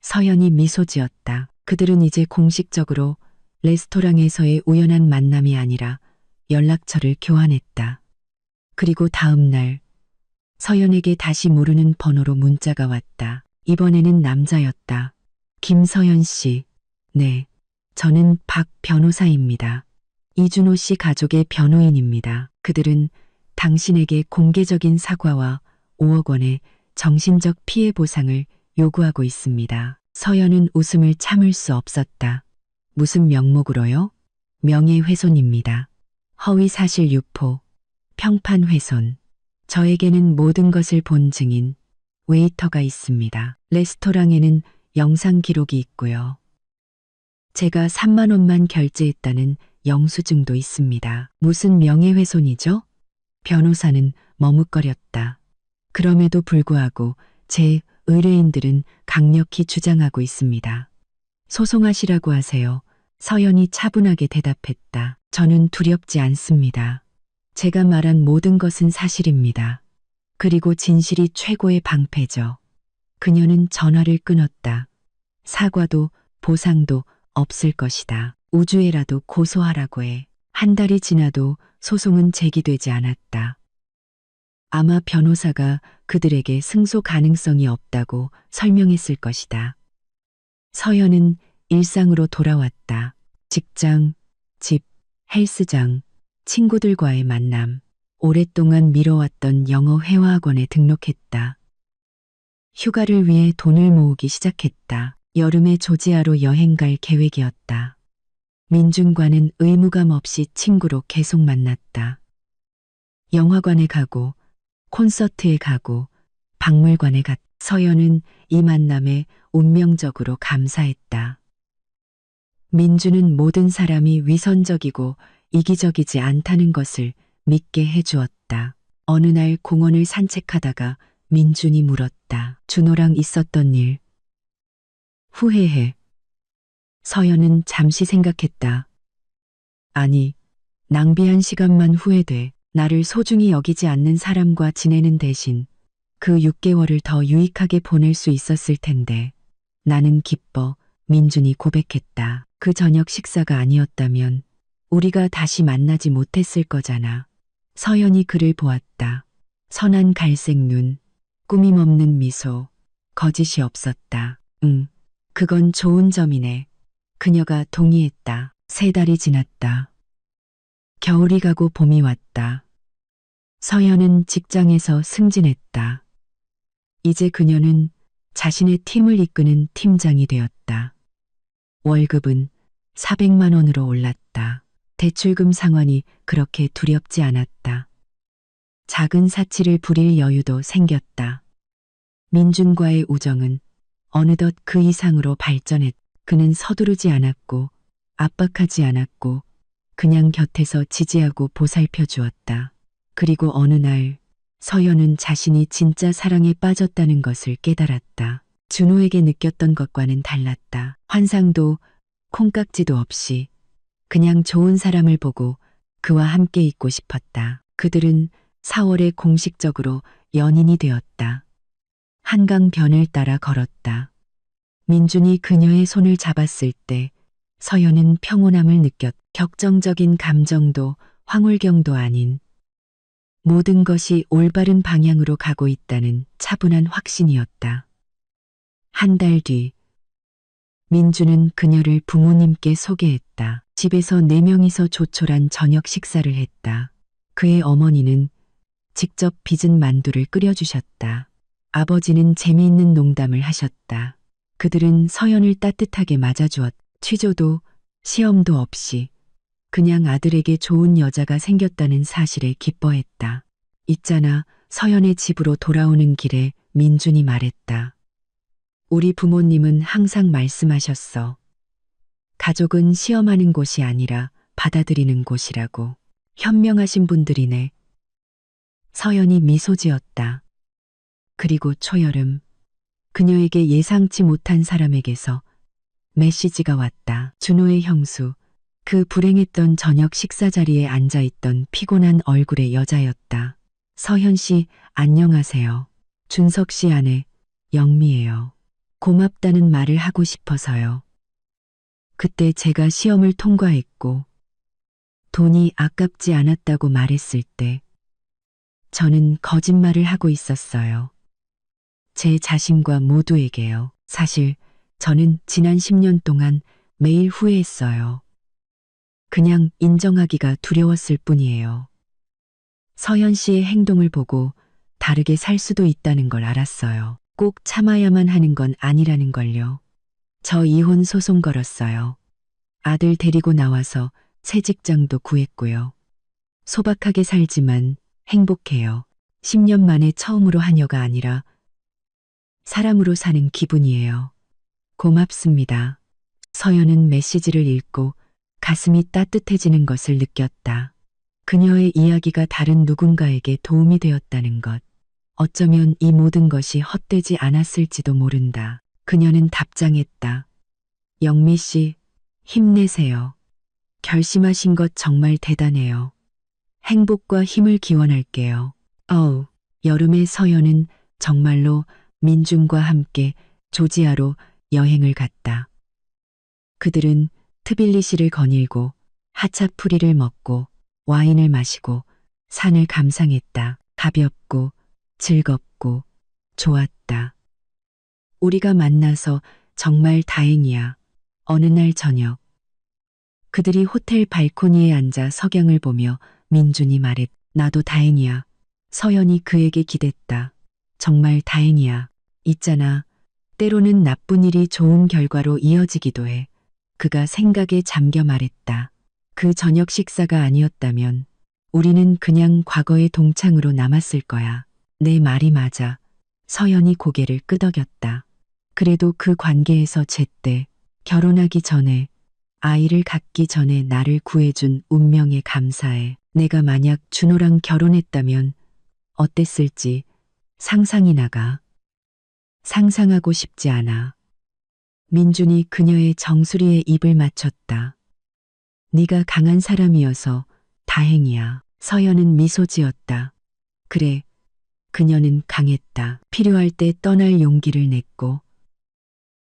서연이 미소 지었다. 그들은 이제 공식적으로 레스토랑에서의 우연한 만남이 아니라 연락처를 교환했다. 그리고 다음 날 서연에게 다시 모르는 번호로 문자가 왔다. 이번에는 남자였다. 김서연 씨. 네, 저는 박 변호사입니다. 이준호 씨 가족의 변호인입니다. 그들은 당신에게 공개적인 사과와 5억 원의 정신적 피해 보상을 요구하고 있습니다. 서연은 웃음을 참을 수 없었다. 무슨 명목으로요? 명예훼손입니다. 허위사실 유포, 평판훼손. 저에게는 모든 것을 본 증인, 웨이터가 있습니다. 레스토랑에는 영상 기록이 있고요. 제가 3만 원만 결제했다는 영수증도 있습니다. 무슨 명예훼손이죠? 변호사는 머뭇거렸다. 그럼에도 불구하고 제 의뢰인들은 강력히 주장하고 있습니다. 소송하시라고 하세요. 서연이 차분하게 대답했다. 저는 두렵지 않습니다. 제가 말한 모든 것은 사실입니다. 그리고 진실이 최고의 방패죠. 그녀는 전화를 끊었다. 사과도 보상도 없을 것이다. 우주에라도 고소하라고 해. 한 달이 지나도 소송은 제기되지 않았다. 아마 변호사가 그들에게 승소 가능성이 없다고 설명했을 것이다. 서연은 일상으로 돌아왔다. 직장, 집, 헬스장, 친구들과의 만남, 오랫동안 미뤄왔던 영어 회화학원에 등록했다. 휴가를 위해 돈을 모으기 시작했다. 여름에 조지아로 여행 갈 계획이었다. 민준과는 의무감 없이 친구로 계속 만났다. 영화관에 가고, 콘서트에 가고, 박물관에 갔다. 서연은 이 만남에 운명적으로 감사했다. 민주는 모든 사람이 위선적이고 이기적이지 않다는 것을 믿게 해주었다. 어느 날 공원을 산책하다가 민준이 물었다. 준호랑 있었던 일 후회해. 서연은 잠시 생각했다. 아니, 낭비한 시간만 후회돼. 나를 소중히 여기지 않는 사람과 지내는 대신 그 6개월을 더 유익하게 보낼 수 있었을 텐데. 나는 기뻐. 민준이 고백했다. 그 저녁 식사가 아니었다면 우리가 다시 만나지 못했을 거잖아. 서연이 그를 보았다. 선한 갈색 눈, 꾸밈 없는 미소, 거짓이 없었다. 응, 그건 좋은 점이네. 그녀가 동의했다. 3달이 지났다. 겨울이 가고 봄이 왔다. 서연은 직장에서 승진했다. 이제 그녀는 자신의 팀을 이끄는 팀장이 되었다. 월급은 400만 원으로 올랐다. 대출금 상환이 그렇게 두렵지 않았다. 작은 사치를 부릴 여유도 생겼다. 민준과의 우정은 어느덧 그 이상으로 발전했다. 그는 서두르지 않았고 압박하지 않았고 그냥 곁에서 지지하고 보살펴 주었다. 그리고 어느 날 서연은 자신이 진짜 사랑에 빠졌다는 것을 깨달았다. 준호에게 느꼈던 것과는 달랐다. 환상도 콩깍지도 없이 그냥 좋은 사람을 보고 그와 함께 있고 싶었다. 그들은 4월에 공식적으로 연인이 되었다. 한강변을 따라 걸었다. 민준이 그녀의 손을 잡았을 때 서연은 평온함을 느꼈. 격정적인 감정도 황홀경도 아닌 모든 것이 올바른 방향으로 가고 있다는 차분한 확신이었다. 한 달 뒤 민주는 그녀를 부모님께 소개했다. 집에서 4명이서 조촐한 저녁 식사를 했다. 그의 어머니는 직접 빚은 만두를 끓여주셨다. 아버지는 재미있는 농담을 하셨다. 그들은 서연을 따뜻하게 맞아주었다. 취조도 시험도 없이 그냥 아들에게 좋은 여자가 생겼다는 사실에 기뻐했다. 있잖아, 서연의 집으로 돌아오는 길에 민준이 말했다. 우리 부모님은 항상 말씀하셨어. 가족은 시험하는 곳이 아니라 받아들이는 곳이라고. 현명하신 분들이네. 서연이 미소 지었다. 그리고 초여름, 그녀에게 예상치 못한 사람에게서 메시지가 왔다. 준호의 형수, 그 불행했던 저녁 식사 자리에 앉아있던 피곤한 얼굴의 여자였다. 서현 씨, 안녕하세요. 준석 씨 아내, 영미예요. 고맙다는 말을 하고 싶어서요. 그때 제가 시험을 통과했고 돈이 아깝지 않았다고 말했을 때 저는 거짓말을 하고 있었어요. 제 자신과 모두에게요. 사실 저는 지난 10년 동안 매일 후회했어요. 그냥 인정하기가 두려웠을 뿐이에요. 서현 씨의 행동을 보고 다르게 살 수도 있다는 걸 알았어요. 꼭 참아야만 하는 건 아니라는 걸요. 저 이혼 소송 걸었어요. 아들 데리고 나와서 새 직장도 구했고요. 소박하게 살지만 행복해요. 10년 만에 처음으로 하녀가 아니라 사람으로 사는 기분이에요. 고맙습니다. 서연은 메시지를 읽고 가슴이 따뜻해지는 것을 느꼈다. 그녀의 이야기가 다른 누군가에게 도움이 되었다는 것. 어쩌면 이 모든 것이 헛되지 않았을지도 모른다. 그녀는 답장했다. 영미 씨, 힘내세요. 결심하신 것 정말 대단해요. 행복과 힘을 기원할게요. 여름의 서연은 정말로 민준과 함께 조지아로 여행을 갔다. 그들은 트빌리시를 거닐고 하차푸리를 먹고 와인을 마시고 산을 감상했다. 가볍고 즐겁고 좋았다. 우리가 만나서 정말 다행이야. 어느 날 저녁 그들이 호텔 발코니에 앉아 석양을 보며 민준이 말했다. 나도 다행이야. 서연이 그에게 기댔다. 정말 다행이야. 있잖아. 때로는 나쁜 일이 좋은 결과로 이어지기도 해. 그가 생각에 잠겨 말했다. 그 저녁 식사가 아니었다면 우리는 그냥 과거의 동창으로 남았을 거야. 내 말이 맞아. 서연이 고개를 끄덕였다. 그래도 그 관계에서 제때 결혼하기 전에 아이를 갖기 전에 나를 구해준 운명에 감사해. 내가 만약 준호랑 결혼했다면 어땠을지 상상이 나가. 상상하고 싶지 않아. 민준이 그녀의 정수리에 입을 맞췄다. 네가 강한 사람이어서 다행이야. 서연은 미소 지었다. 그래, 그녀는 강했다. 필요할 때 떠날 용기를 냈고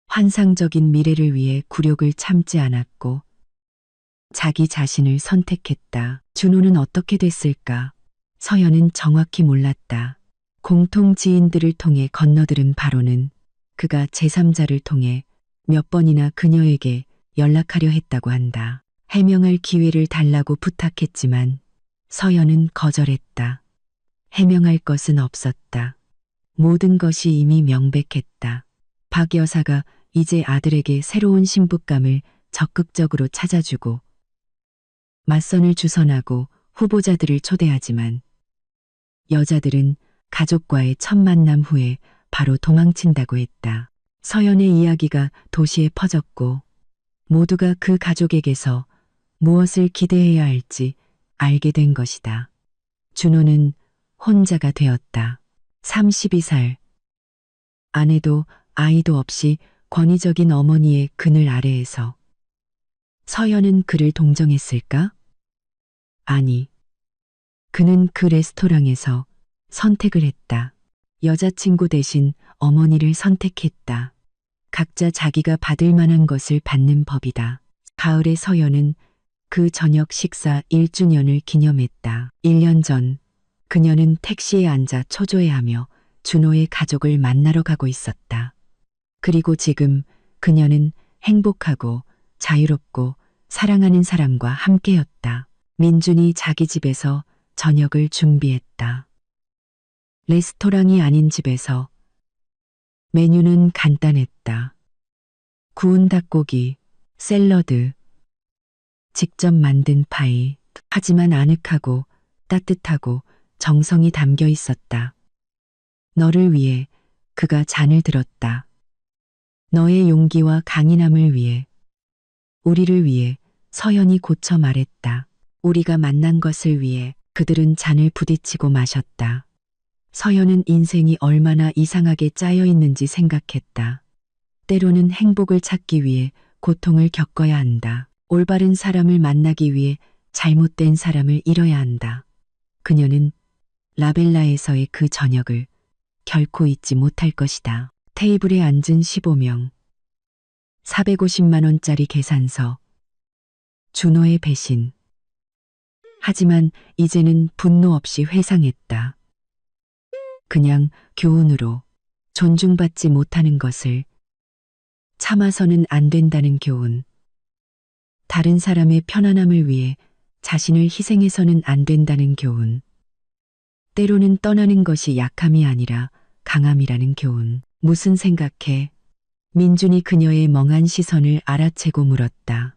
환상적인 미래를 위해 굴욕을 참지 않았고 자기 자신을 선택했다. 준호는 어떻게 됐을까? 서연은 정확히 몰랐다. 공통 지인들을 통해 건너들은 바로는 그가 제3자를 통해 몇 번이나 그녀에게 연락하려 했다고 한다. 해명할 기회를 달라고 부탁했지만 서연은 거절했다. 해명할 것은 없었다. 모든 것이 이미 명백했다. 박 여사가 이제 아들에게 새로운 신부감을 적극적으로 찾아주고 맞선을 주선하고 후보자들을 초대하지만 여자들은 가족과의 첫 만남 후에 바로 도망친다고 했다. 서연의 이야기가 도시에 퍼졌고 모두가 그 가족에게서 무엇을 기대해야 할지 알게 된 것이다. 준호는 혼자가 되었다. 32살. 아내도 아이도 없이 권위적인 어머니의 그늘 아래에서 서연은 그를 동정했을까? 아니. 그는 그 레스토랑에서 선택을 했다. 여자친구 대신 어머니를 선택했다. 각자 자기가 받을 만한 것을 받는 법이다. 가을의 서연은 그 저녁 식사 1주년을 기념했다. 1년 전 그녀는 택시에 앉아 초조해하며 준호의 가족을 만나러 가고 있었다. 그리고 지금 그녀는 행복하고 자유롭고 사랑하는 사람과 함께였다. 민준이 자기 집에서 저녁을 준비했다. 레스토랑이 아닌 집에서 메뉴는 간단했다. 구운 닭고기, 샐러드, 직접 만든 파이. 하지만 아늑하고 따뜻하고 정성이 담겨 있었다. 너를 위해 그가 잔을 들었다. 너의 용기와 강인함을 위해, 우리를 위해 서연이 고쳐 말했다. 우리가 만난 것을 위해 그들은 잔을 부딪히고 마셨다. 서연은 인생이 얼마나 이상하게 짜여 있는지 생각했다. 때로는 행복을 찾기 위해 고통을 겪어야 한다. 올바른 사람을 만나기 위해 잘못된 사람을 잃어야 한다. 그녀는 라벨라에서의 그 저녁을 결코 잊지 못할 것이다. 테이블에 앉은 15명. 450만 원짜리 계산서. 준호의 배신. 하지만 이제는 분노 없이 회상했다. 그냥 교훈으로 존중받지 못하는 것을 참아서는 안 된다는 교훈. 다른 사람의 편안함을 위해 자신을 희생해서는 안 된다는 교훈. 때로는 떠나는 것이 약함이 아니라 강함이라는 교훈. 무슨 생각해? 민준이 그녀의 멍한 시선을 알아채고 물었다.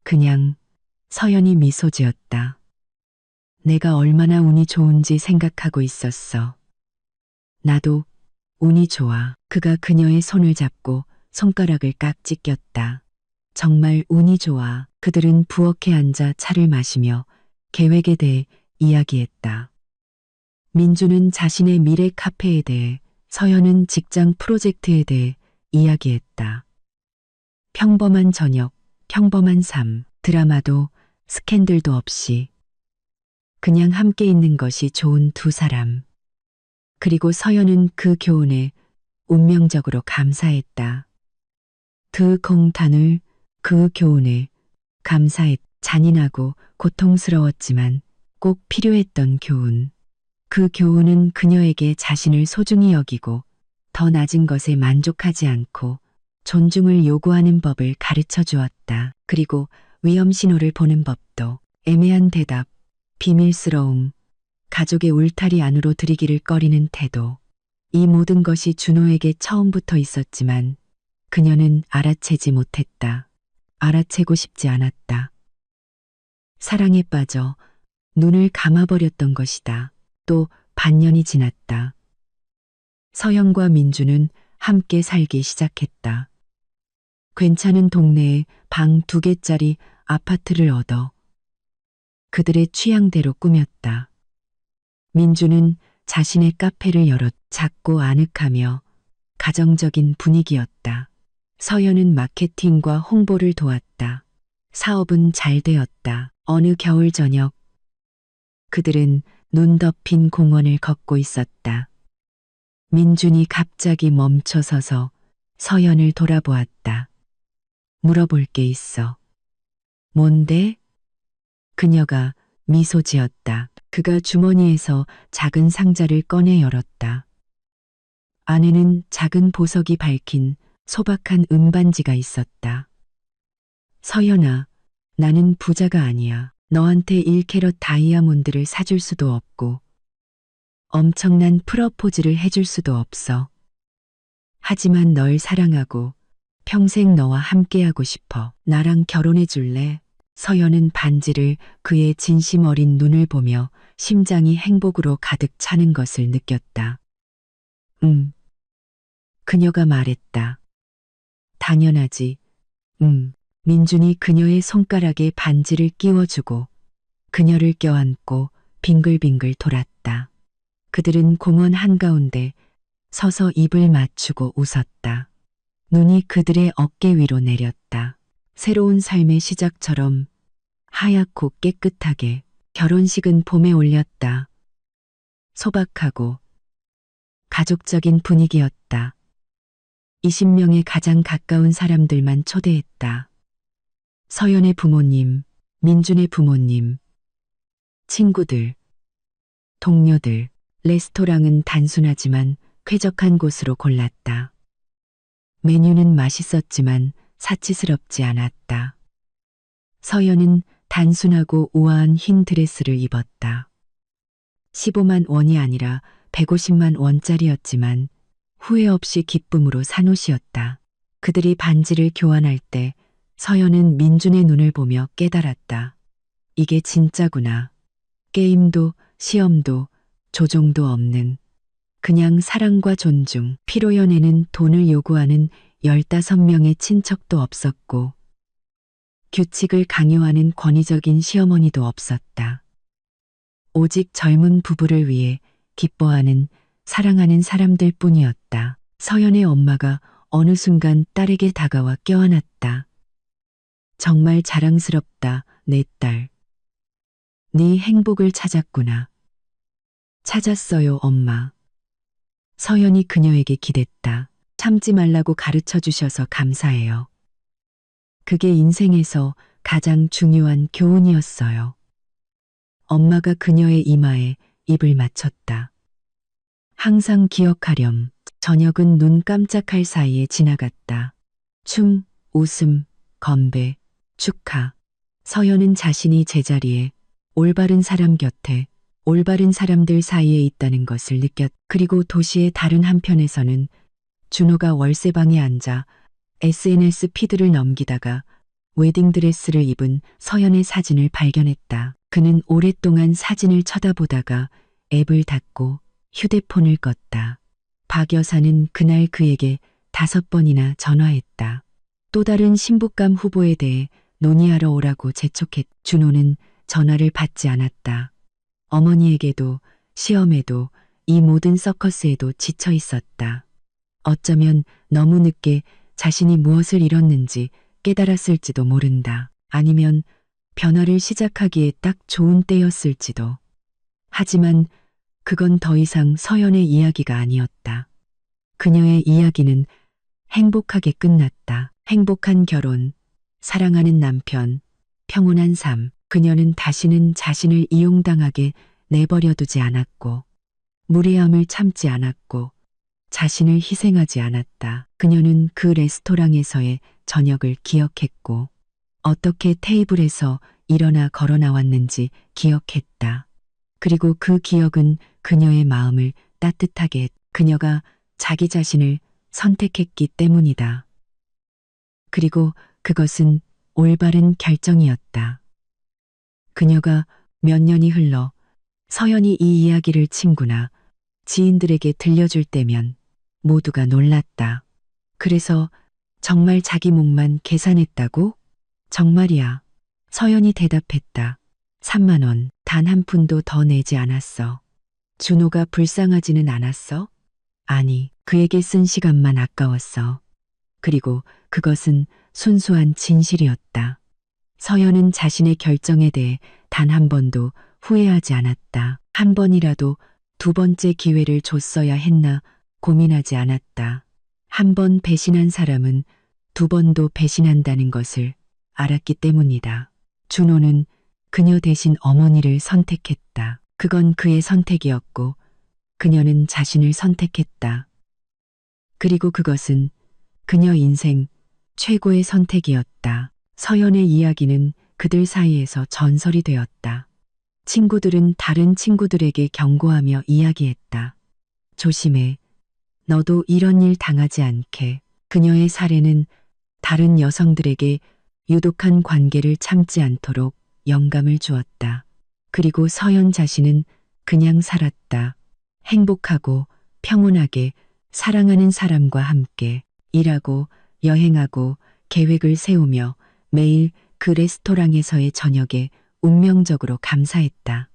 그냥. 서연이 미소 지었다. 내가 얼마나 운이 좋은지 생각하고 있었어. 나도 운이 좋아. 그가 그녀의 손을 잡고 손가락을 깍지 꼈다. 정말 운이 좋아. 그들은 부엌에 앉아 차를 마시며 계획에 대해 이야기했다. 민주는 자신의 미래 카페에 대해, 서연은 직장 프로젝트에 대해 이야기했다. 평범한 저녁, 평범한 삶, 드라마도 스캔들도 없이 그냥 함께 있는 것이 좋은 두 사람. 그리고 서연은 그 교훈에 운명적으로 감사했다. 그 공탄을, 그 교훈에 감사했. 잔인하고 고통스러웠지만 꼭 필요했던 교훈. 그 교훈은 그녀에게 자신을 소중히 여기고 더 낮은 것에 만족하지 않고 존중을 요구하는 법을 가르쳐 주었다. 그리고 위험 신호를 보는 법도. 애매한 대답, 비밀스러움, 가족의 울타리 안으로 들이기를 꺼리는 태도. 이 모든 것이 준호에게 처음부터 있었지만 그녀는 알아채지 못했다. 알아채고 싶지 않았다. 사랑에 빠져 눈을 감아버렸던 것이다. 또 반년이 지났다. 서영과 민주는 함께 살기 시작했다. 괜찮은 동네에 방 2개짜리 아파트를 얻어 그들의 취향대로 꾸몄다. 민주는 자신의 카페를 열었. 작고 아늑하며 가정적인 분위기였다. 서연은 마케팅과 홍보를 도왔다. 사업은 잘 되었다. 어느 겨울 저녁 그들은 눈 덮인 공원을 걷고 있었다. 민준이 갑자기 멈춰서서 서연을 돌아보았다. 물어볼 게 있어. 뭔데? 그녀가 미소 지었다. 그가 주머니에서 작은 상자를 꺼내 열었다. 안에는 작은 보석이 밝힌 소박한 은반지가 있었다. 서연아, 나는 부자가 아니야. 너한테 1캐럿 다이아몬드를 사줄 수도 없고 엄청난 프러포즈를 해줄 수도 없어. 하지만 널 사랑하고 평생 너와 함께하고 싶어. 나랑 결혼해 줄래? 서연은 반지를 그의 진심 어린 눈을 보며 심장이 행복으로 가득 차는 것을 느꼈다. 그녀가 말했다. 당연하지. 민준이 그녀의 손가락에 반지를 끼워주고 그녀를 껴안고 빙글빙글 돌았다. 그들은 공원 한가운데 서서 입을 맞추고 웃었다. 눈이 그들의 어깨 위로 내렸다. 새로운 삶의 시작처럼 하얗고 깨끗하게. 결혼식은 봄에 올렸다. 소박하고 가족적인 분위기였다. 20명의 가장 가까운 사람들만 초대했다. 서연의 부모님, 민준의 부모님, 친구들, 동료들. 레스토랑은 단순하지만 쾌적한 곳으로 골랐다. 메뉴는 맛있었지만 사치스럽지 않았다. 서연은 단순하고 우아한 흰 드레스를 입었다. 15만 원이 아니라 150만 원짜리였지만 후회 없이 기쁨으로 산 옷이었다. 그들이 반지를 교환할 때 서연은 민준의 눈을 보며 깨달았다. 이게 진짜구나. 게임도 시험도 조종도 없는 그냥 사랑과 존중. 피로연에는 돈을 요구하는 15명의 친척도 없었고 규칙을 강요하는 권위적인 시어머니도 없었다. 오직 젊은 부부를 위해 기뻐하는 사랑하는 사람들 뿐이었다. 서연의 엄마가 어느 순간 딸에게 다가와 껴안았다. 정말 자랑스럽다, 내 딸. 네 행복을 찾았구나. 찾았어요, 엄마. 서연이 그녀에게 기댔다. 참지 말라고 가르쳐 주셔서 감사해요. 그게 인생에서 가장 중요한 교훈이었어요. 엄마가 그녀의 이마에 입을 맞췄다. 항상 기억하렴. 저녁은 눈 깜짝할 사이에 지나갔다. 춤, 웃음, 건배, 축하. 서연은 자신이 제자리에 올바른 사람 곁에 올바른 사람들 사이에 있다는 것을 느꼈. 그리고 도시의 다른 한편에서는 준호가 월세방에 앉아 SNS 피드를 넘기다가 웨딩드레스를 입은 서연의 사진을 발견했다. 그는 오랫동안 사진을 쳐다보다가 앱을 닫고 휴대폰을 껐다. 박 여사는 그날 그에게 5번이나 전화했다. 또 다른 신부감 후보에 대해 논의하러 오라고 재촉했. 준호는 전화를 받지 않았다. 어머니에게도 시험에도 이 모든 서커스에도 지쳐 있었다. 어쩌면 너무 늦게 자신이 무엇을 잃었는지 깨달았을지도 모른다. 아니면 변화를 시작하기에 딱 좋은 때였을지도. 하지만 그건 더 이상 서연의 이야기가 아니었다. 그녀의 이야기는 행복하게 끝났다. 행복한 결혼, 사랑하는 남편, 평온한 삶. 그녀는 다시는 자신을 이용당하게 내버려두지 않았고, 무례함을 참지 않았고, 자신을 희생하지 않았다. 그녀는 그 레스토랑에서의 저녁을 기억했고, 어떻게 테이블에서 일어나 걸어 나왔는지 기억했다. 그리고 그 기억은 그녀의 마음을 따뜻하게 그녀가 자기 자신을 선택했기 때문이다. 그리고 그것은 올바른 결정이었다. 그녀가 몇 년이 흘러 서연이 이 이야기를 친구나 지인들에게 들려줄 때면 모두가 놀랐다. 그래서 정말 자기 목만 계산했다고? 정말이야. 서연이 대답했다. 3만 원, 단 한 푼도 더 내지 않았어. 준호가 불쌍하지는 않았어? 아니, 그에게 쓴 시간만 아까웠어. 그리고 그것은 순수한 진실이었다. 서연은 자신의 결정에 대해 단 한 번도 후회하지 않았다. 한 번이라도 두 번째 기회를 줬어야 했나 고민하지 않았다. 한 번 배신한 사람은 두 번도 배신한다는 것을 알았기 때문이다. 준호는 그녀 대신 어머니를 선택했다. 그건 그의 선택이었고 그녀는 자신을 선택했다. 그리고 그것은 그녀 인생 최고의 선택이었다. 서연의 이야기는 그들 사이에서 전설이 되었다. 친구들은 다른 친구들에게 경고하며 이야기했다. 조심해. 너도 이런 일 당하지 않게. 그녀의 사례는 다른 여성들에게 유독한 관계를 참지 않도록 영감을 주었다. 그리고 서연 자신은 그냥 살았다. 행복하고 평온하게 사랑하는 사람과 함께 일하고 여행하고 계획을 세우며 매일 그 레스토랑에서의 저녁에 운명적으로 감사했다.